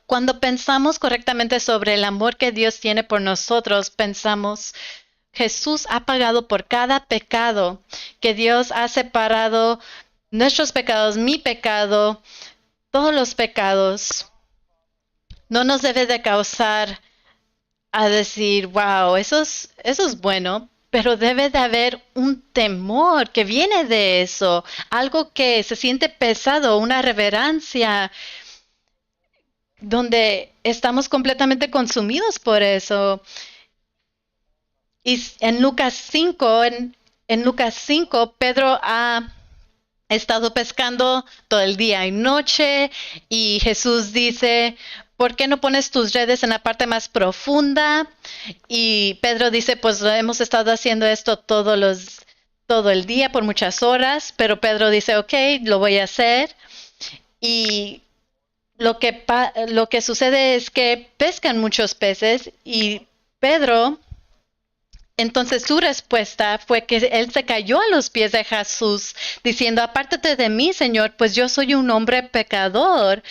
Cuando pensamos correctamente sobre el amor que Dios tiene por nosotros, pensamos, Jesús ha pagado por cada pecado, que Dios ha separado nuestros pecados, mi pecado, todos los pecados. No nos debe de causar a decir, wow, eso es bueno, pero debe de haber un temor que viene de eso, algo que se siente pesado, una reverencia, donde estamos completamente consumidos por eso. Y en Lucas 5, en Lucas 5, Pedro ha estado pescando todo el día y noche y Jesús dice, ¿por qué no pones tus redes en la parte más profunda? Y Pedro dice, pues hemos estado haciendo esto todo el día por muchas horas, pero Pedro dice, ok, lo voy a hacer. Y lo que sucede es que pescan muchos peces y Pedro, entonces su respuesta fue que él se cayó a los pies de Jesús, diciendo, apártate de mí, Señor, pues yo soy un hombre pecador.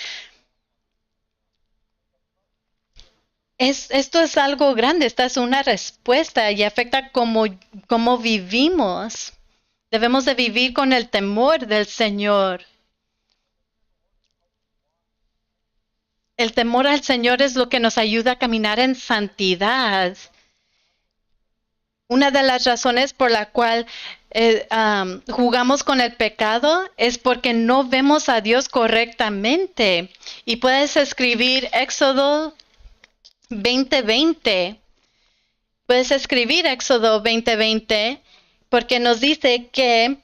Esto es algo grande, esta es una respuesta y afecta cómo vivimos. Debemos de vivir con el temor del Señor. El temor al Señor es lo que nos ayuda a caminar en santidad. Una de las razones por la cual jugamos con el pecado es porque no vemos a Dios correctamente. Y puedes escribir Éxodo 20:20. Puedes escribir Éxodo 20:20 porque nos dice que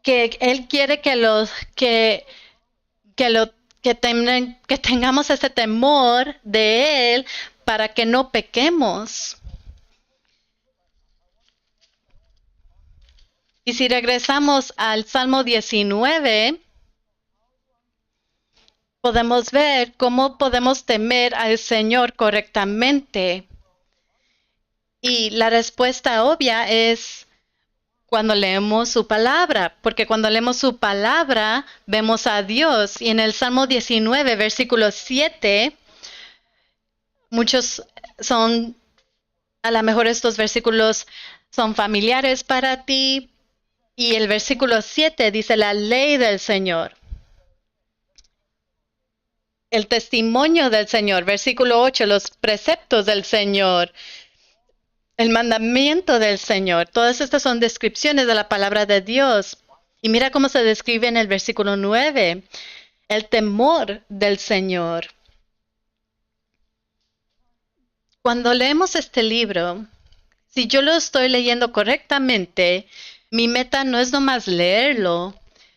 Él quiere que tengamos ese temor de Él para que no pequemos. Y si regresamos al Salmo 19, podemos ver cómo podemos temer al Señor correctamente. Y la respuesta obvia es cuando leemos su palabra, porque cuando leemos su palabra vemos a Dios. Y en el Salmo 19, versículo 7, muchos son, a lo mejor estos versículos son familiares para ti. Y el versículo 7 dice la ley del Señor. El testimonio del Señor. Versículo 8, los preceptos del Señor. El mandamiento del Señor. Todas estas son descripciones de la palabra de Dios. Y mira cómo se describe en el versículo 9. El temor del Señor. Cuando leemos este libro, si yo lo estoy leyendo correctamente, mi meta no es nomás leerlo,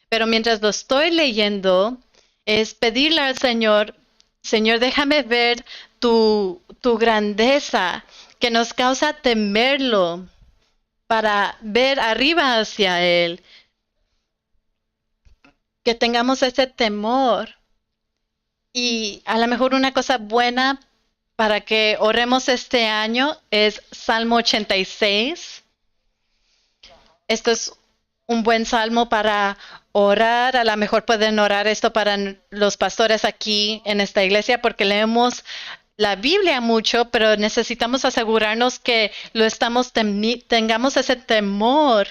pero mientras lo estoy leyendo, es pedirle al Señor, Señor, déjame ver tu grandeza, que nos causa temerlo para ver arriba hacia Él. Que tengamos ese temor. Y a lo mejor una cosa buena para que oremos este año es Salmo 86. Esto es un buen salmo para orar. A lo mejor pueden orar esto para los pastores aquí en esta iglesia porque leemos la Biblia mucho, pero necesitamos asegurarnos que lo tengamos ese temor.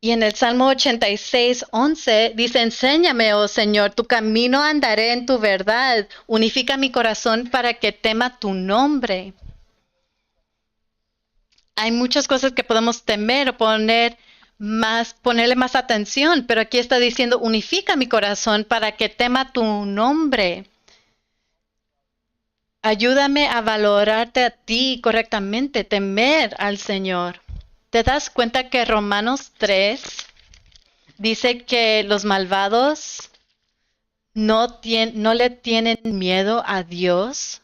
Y en el Salmo 86:11 dice, enséñame, oh Señor, tu camino andaré en tu verdad. Unifica mi corazón para que tema tu nombre. Hay muchas cosas que podemos temer o ponerle más atención, pero aquí está diciendo, unifica mi corazón para que tema tu nombre. Ayúdame a valorarte a ti correctamente, temer al Señor. ¿Te das cuenta que Romanos 3 dice que los malvados no le tienen miedo a Dios?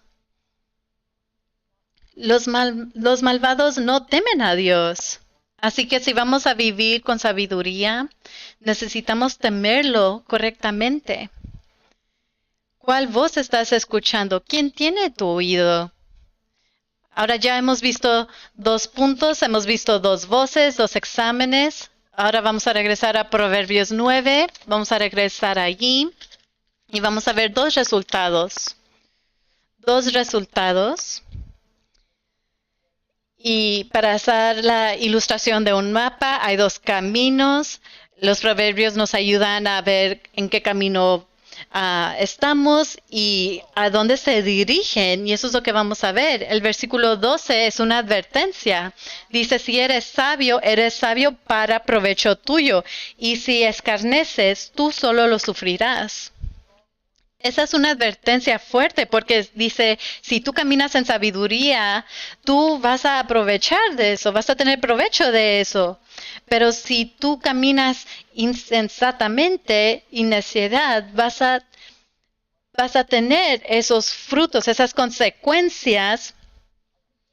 Los malvados no temen a Dios. Así que si vamos a vivir con sabiduría, necesitamos temerlo correctamente. ¿Cuál voz estás escuchando? ¿Quién tiene tu oído? Ahora ya hemos visto 2 puntos, hemos visto 2 voces, 2 exámenes. Ahora vamos a regresar a Proverbios 9, vamos a regresar allí y vamos a ver 2 resultados. 2 resultados. Y para hacer la ilustración de un mapa hay 2 caminos. Los proverbios nos ayudan a ver en qué camino estamos y a dónde se dirigen, y eso es lo que vamos a ver. El versículo 12 es una advertencia. Dice, si eres sabio para provecho tuyo, y si escarneces, tú solo lo sufrirás. Esa es una advertencia fuerte porque dice, si tú caminas en sabiduría, tú vas a aprovechar de eso, vas a tener provecho de eso. Pero si tú caminas insensatamente y necedad, vas a tener esos frutos, esas consecuencias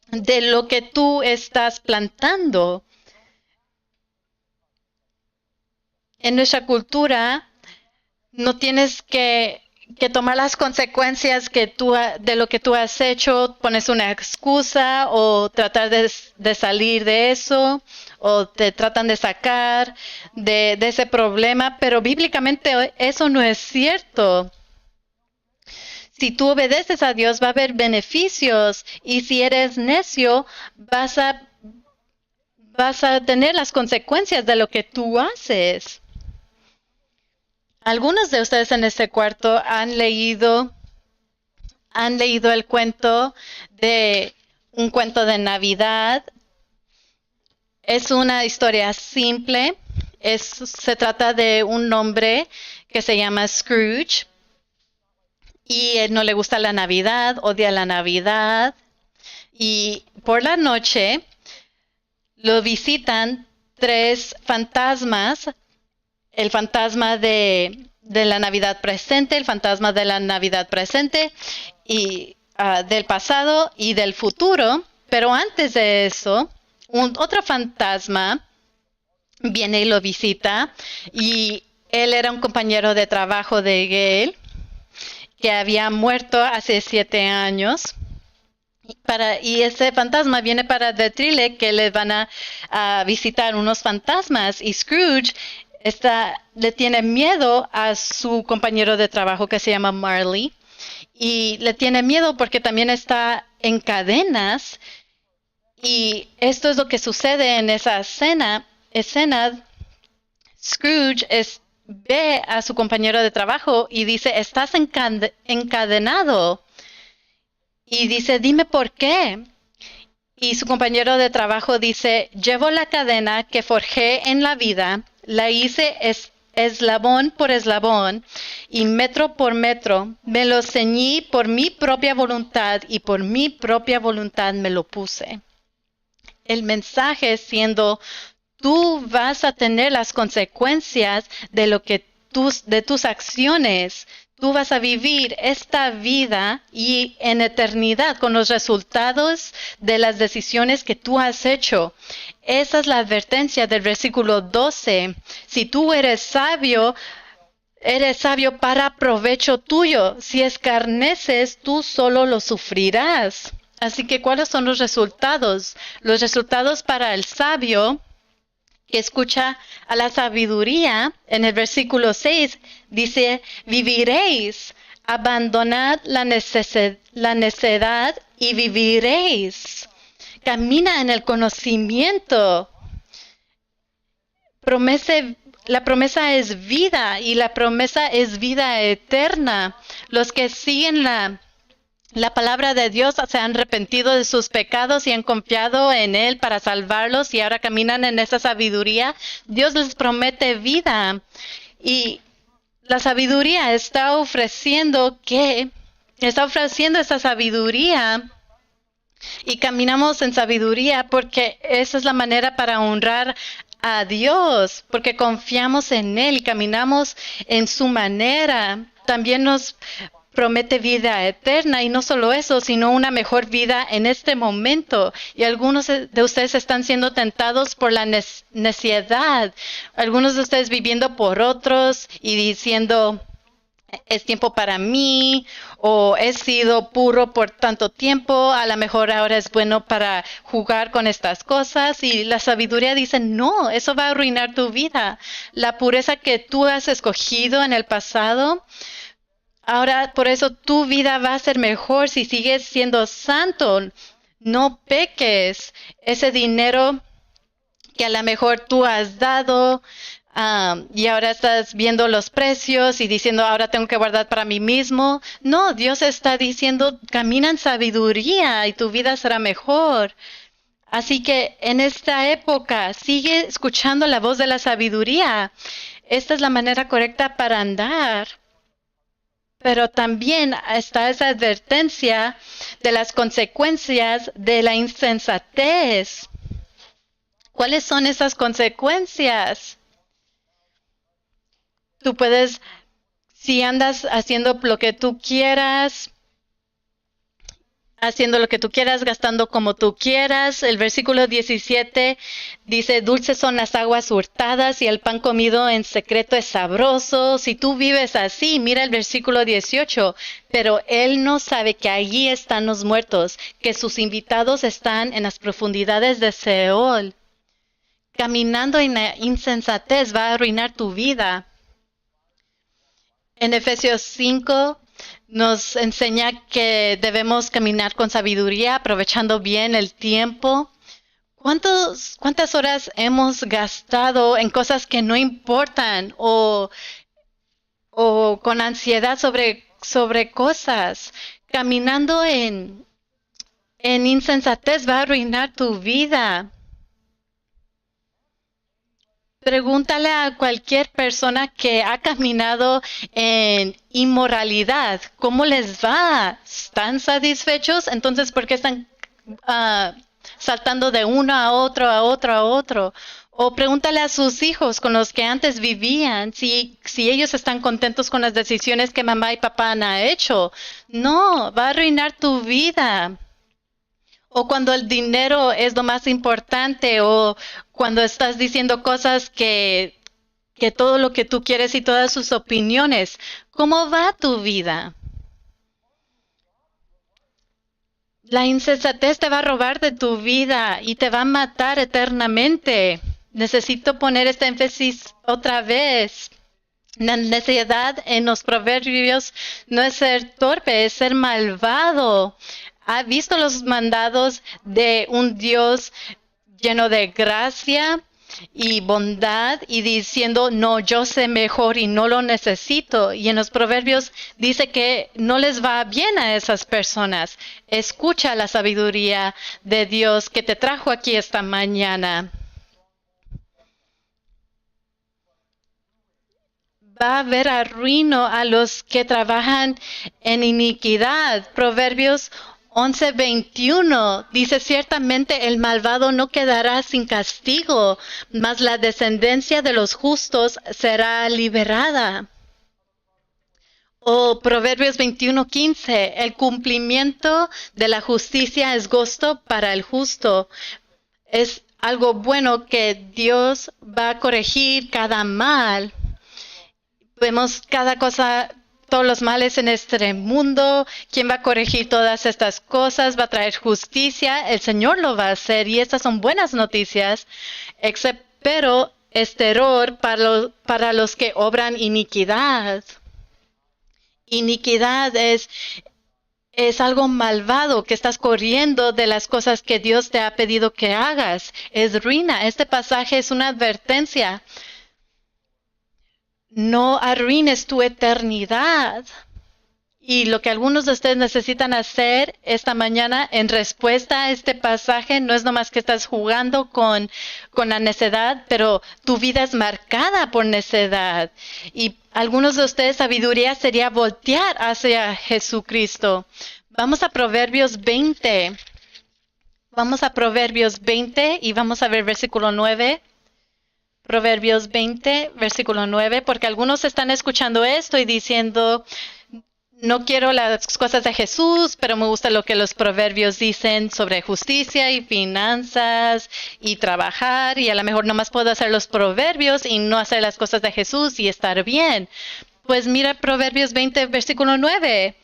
de lo que tú estás plantando. En nuestra cultura, no tienes que tomar las consecuencias de lo que tú has hecho, pones una excusa o tratar de salir de eso, o te tratan de sacar de ese problema, pero bíblicamente eso no es cierto. Si tú obedeces a Dios, va a haber beneficios, y si eres necio, vas a tener las consecuencias de lo que tú haces. Algunos de ustedes en este cuarto han leído el cuento de un cuento de Navidad. Es una historia simple. Se trata de un hombre que se llama Scrooge y él no le gusta la Navidad, odia la Navidad, y por la noche lo visitan 3 fantasmas. El fantasma de la Navidad presente, el fantasma de la Navidad presente y del pasado y del futuro. Pero antes de eso, otro fantasma viene y lo visita, y él era un compañero de trabajo de él que había muerto hace 7 años. Y ese fantasma viene para decirle que le van a visitar unos fantasmas, y Scrooge le tiene miedo a su compañero de trabajo que se llama Marley, y le tiene miedo porque también está en cadenas, y esto es lo que sucede en esa escena. Scrooge ve a su compañero de trabajo y dice, estás encadenado, y dice, dime por qué. Y su compañero de trabajo dice, llevo la cadena que forjé en la vida, la hice eslabón por eslabón y metro por metro, me lo ceñí por mi propia voluntad y por mi propia voluntad me lo puse. El mensaje siendo, tú vas a tener las consecuencias de tus acciones. tú vas a vivir esta vida y en eternidad con los resultados de las decisiones que tú has hecho. Esa es la advertencia del versículo 12. Si tú eres sabio para provecho tuyo. Si escarneces, tú solo lo sufrirás. Así que, ¿cuáles son los resultados? Los resultados para el sabio que escucha a la sabiduría, en el versículo 6, dice, viviréis, abandonad la necedad y viviréis. Camina en el conocimiento. La promesa es vida y la promesa es vida eterna. Los que siguen la palabra de Dios se han arrepentido de sus pecados y han confiado en Él para salvarlos y ahora caminan en esa sabiduría. Dios les promete vida y la sabiduría está ofreciendo esa sabiduría y caminamos en sabiduría porque esa es la manera para honrar a Dios, porque confiamos en Él y caminamos en su manera. También nos promete vida eterna y no solo eso, sino una mejor vida en este momento. Y algunos de ustedes están siendo tentados por la neciedad. Algunos de ustedes viviendo por otros y diciendo, es tiempo para mí, o he sido puro por tanto tiempo, a lo mejor ahora es bueno para jugar con estas cosas. Y la sabiduría dice, no, eso va a arruinar tu vida. La pureza que tú has escogido en el pasado, ahora por eso tu vida va a ser mejor si sigues siendo santo. No peques ese dinero que a lo mejor tú has dado. Y ahora estás viendo los precios y diciendo, ahora tengo que guardar para mí mismo. No, Dios está diciendo, camina en sabiduría y tu vida será mejor. Así que en esta época, sigue escuchando la voz de la sabiduría. Esta es la manera correcta para andar. Pero también está esa advertencia de las consecuencias de la insensatez. ¿Cuáles son esas consecuencias? Tú puedes, si andas haciendo lo que tú quieras, gastando como tú quieras. El versículo 17 dice, dulces son las aguas hurtadas y el pan comido en secreto es sabroso. Si tú vives así, mira el versículo 18, pero él no sabe que allí están los muertos, que sus invitados están en las profundidades de Seol. Caminando en la insensatez va a arruinar tu vida. En Efesios 5 nos enseña que debemos caminar con sabiduría, aprovechando bien el tiempo. ¿Cuántas horas hemos gastado en cosas que no importan o con ansiedad sobre cosas? Caminando en insensatez va a arruinar tu vida. Pregúntale a cualquier persona que ha caminado en inmoralidad, ¿cómo les va? ¿Están satisfechos? Entonces, ¿por qué están saltando de uno a otro? O pregúntale a sus hijos con los que antes vivían si ellos están contentos con las decisiones que mamá y papá han hecho. No, va a arruinar tu vida. O cuando el dinero es lo más importante, o cuando estás diciendo cosas que todo lo que tú quieres y todas sus opiniones. ¿Cómo va tu vida? La insensatez te va a robar de tu vida y te va a matar eternamente. Necesito poner este énfasis otra vez. La necedad en los proverbios no es ser torpe, es ser malvado. ¿Ha visto los mandados de un Dios lleno de gracia y bondad y diciendo, no, yo sé mejor y no lo necesito? Y en los proverbios dice que no les va bien a esas personas. Escucha la sabiduría de Dios que te trajo aquí esta mañana. Va a haber arruino a los que trabajan en iniquidad. Proverbios 11:21 dice, ciertamente el malvado no quedará sin castigo, mas la descendencia de los justos será liberada. O Proverbios 21:15, el cumplimiento de la justicia es gozo para el justo. Es algo bueno que Dios va a corregir cada mal. Vemos cada cosa, todos los males en este mundo. ¿Quién va a corregir todas estas cosas? Va a traer justicia. El Señor lo va a hacer y estas son buenas noticias. Pero es terror para los que obran iniquidad. Iniquidad es algo malvado que estás corriendo de las cosas que Dios te ha pedido que hagas. Es ruina. Este pasaje es una advertencia. No arruines tu eternidad. Y lo que algunos de ustedes necesitan hacer esta mañana en respuesta a este pasaje no es nomás que estás jugando con la necedad, pero tu vida es marcada por necedad. Y algunos de ustedes sabiduría sería voltear hacia Jesucristo. Vamos a Proverbios 20. Vamos a Proverbios 20 y vamos a ver versículo 9. Proverbios 20, versículo 9, porque algunos están escuchando esto y diciendo, no quiero las cosas de Jesús, pero me gusta lo que los proverbios dicen sobre justicia y finanzas y trabajar, y a lo mejor nomás puedo hacer los proverbios y no hacer las cosas de Jesús y estar bien. Pues mira Proverbios 20, versículo 9.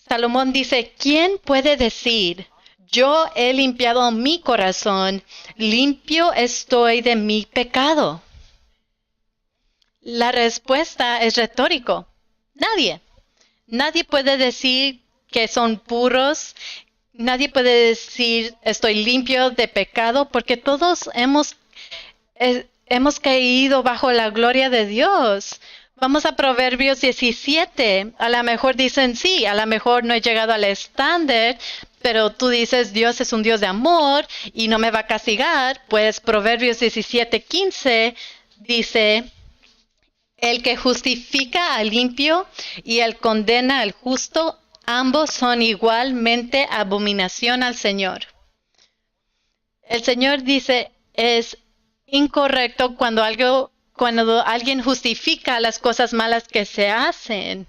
Salomón dice, ¿quién puede decir? Yo he limpiado mi corazón, limpio estoy de mi pecado. La respuesta es retórico. Nadie. Nadie puede decir que son puros. Nadie puede decir estoy limpio de pecado porque todos hemos caído bajo la gloria de Dios. Vamos a Proverbios 17. A lo mejor dicen sí, a lo mejor no he llegado al estándar, pero tú dices Dios es un Dios de amor y no me va a castigar. Pues Proverbios 17:15 dice, el que justifica al limpio y el condena al justo, ambos son igualmente abominación al Señor. El Señor dice, es incorrecto cuando alguien justifica las cosas malas que se hacen.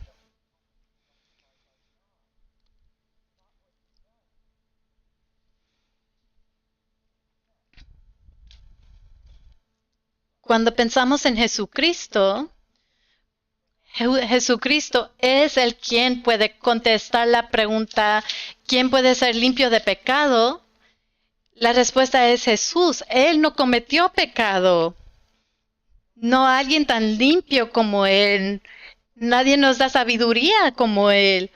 Cuando pensamos en Jesucristo, Jesucristo es el quien puede contestar la pregunta, ¿quién puede ser limpio de pecado? La respuesta es Jesús. Él no cometió pecado. No alguien tan limpio como Él. Nadie nos da sabiduría como Él.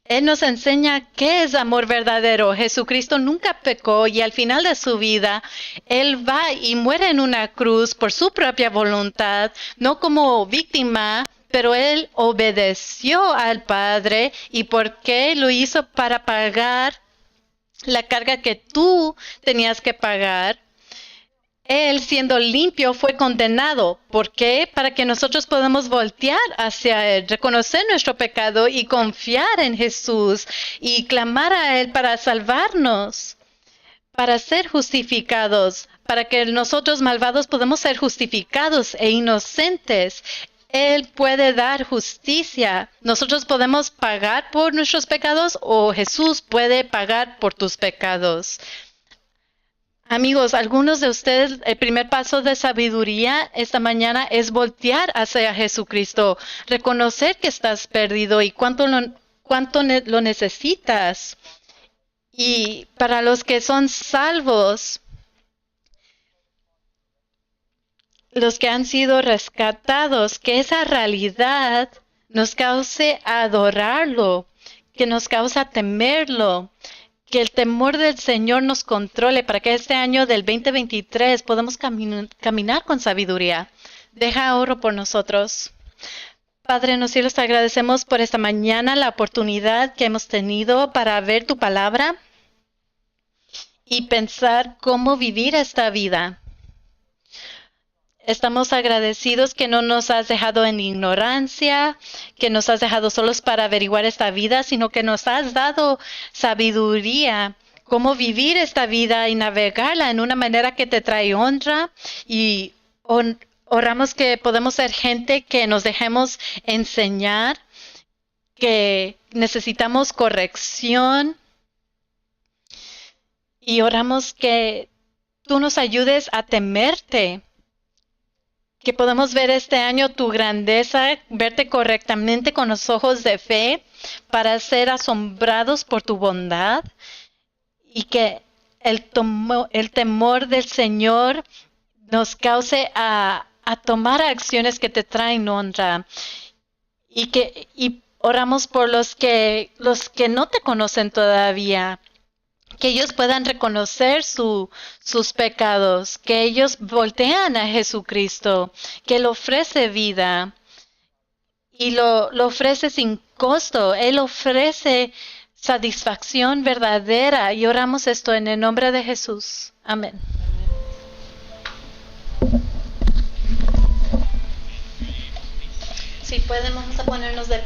Él nos enseña qué es amor verdadero. Jesucristo nunca pecó y al final de su vida, Él va y muere en una cruz por su propia voluntad, no como víctima, pero Él obedeció al Padre. ¿Y por qué lo hizo? Para pagar la carga que tú tenías que pagar. Él, siendo limpio, fue condenado. ¿Por qué? Para que nosotros podamos voltear hacia Él, reconocer nuestro pecado y confiar en Jesús y clamar a Él para salvarnos, para ser justificados, para que nosotros malvados podamos ser justificados e inocentes. Él puede dar justicia. Nosotros podemos pagar por nuestros pecados o Jesús puede pagar por tus pecados. Amigos, algunos de ustedes, el primer paso de sabiduría esta mañana es voltear hacia Jesucristo, reconocer que estás perdido y cuánto lo necesitas. Y para los que son salvos, los que han sido rescatados, que esa realidad nos cause adorarlo, que nos causa temerlo. Que el temor del Señor nos controle para que este año del 2023 podamos caminar con sabiduría. Deja oro por nosotros. Padre en los cielos, te agradecemos por esta mañana, la oportunidad que hemos tenido para ver tu palabra y pensar cómo vivir esta vida. Estamos agradecidos que no nos has dejado en ignorancia, que nos has dejado solos para averiguar esta vida, sino que nos has dado sabiduría, cómo vivir esta vida y navegarla en una manera que te trae honra y oramos que podemos ser gente que nos dejemos enseñar que necesitamos corrección y oramos que tú nos ayudes a temerte, que podamos ver este año tu grandeza, verte correctamente con los ojos de fe para ser asombrados por tu bondad y que el temor del Señor nos cause a tomar acciones que te traen honra y oramos por los que no te conocen todavía, que ellos puedan reconocer sus pecados, que ellos voltean a Jesucristo, que Él ofrece vida y lo ofrece sin costo. Él ofrece satisfacción verdadera y oramos esto en el nombre de Jesús. Amén. Si pueden, vamos a ponernos de pie.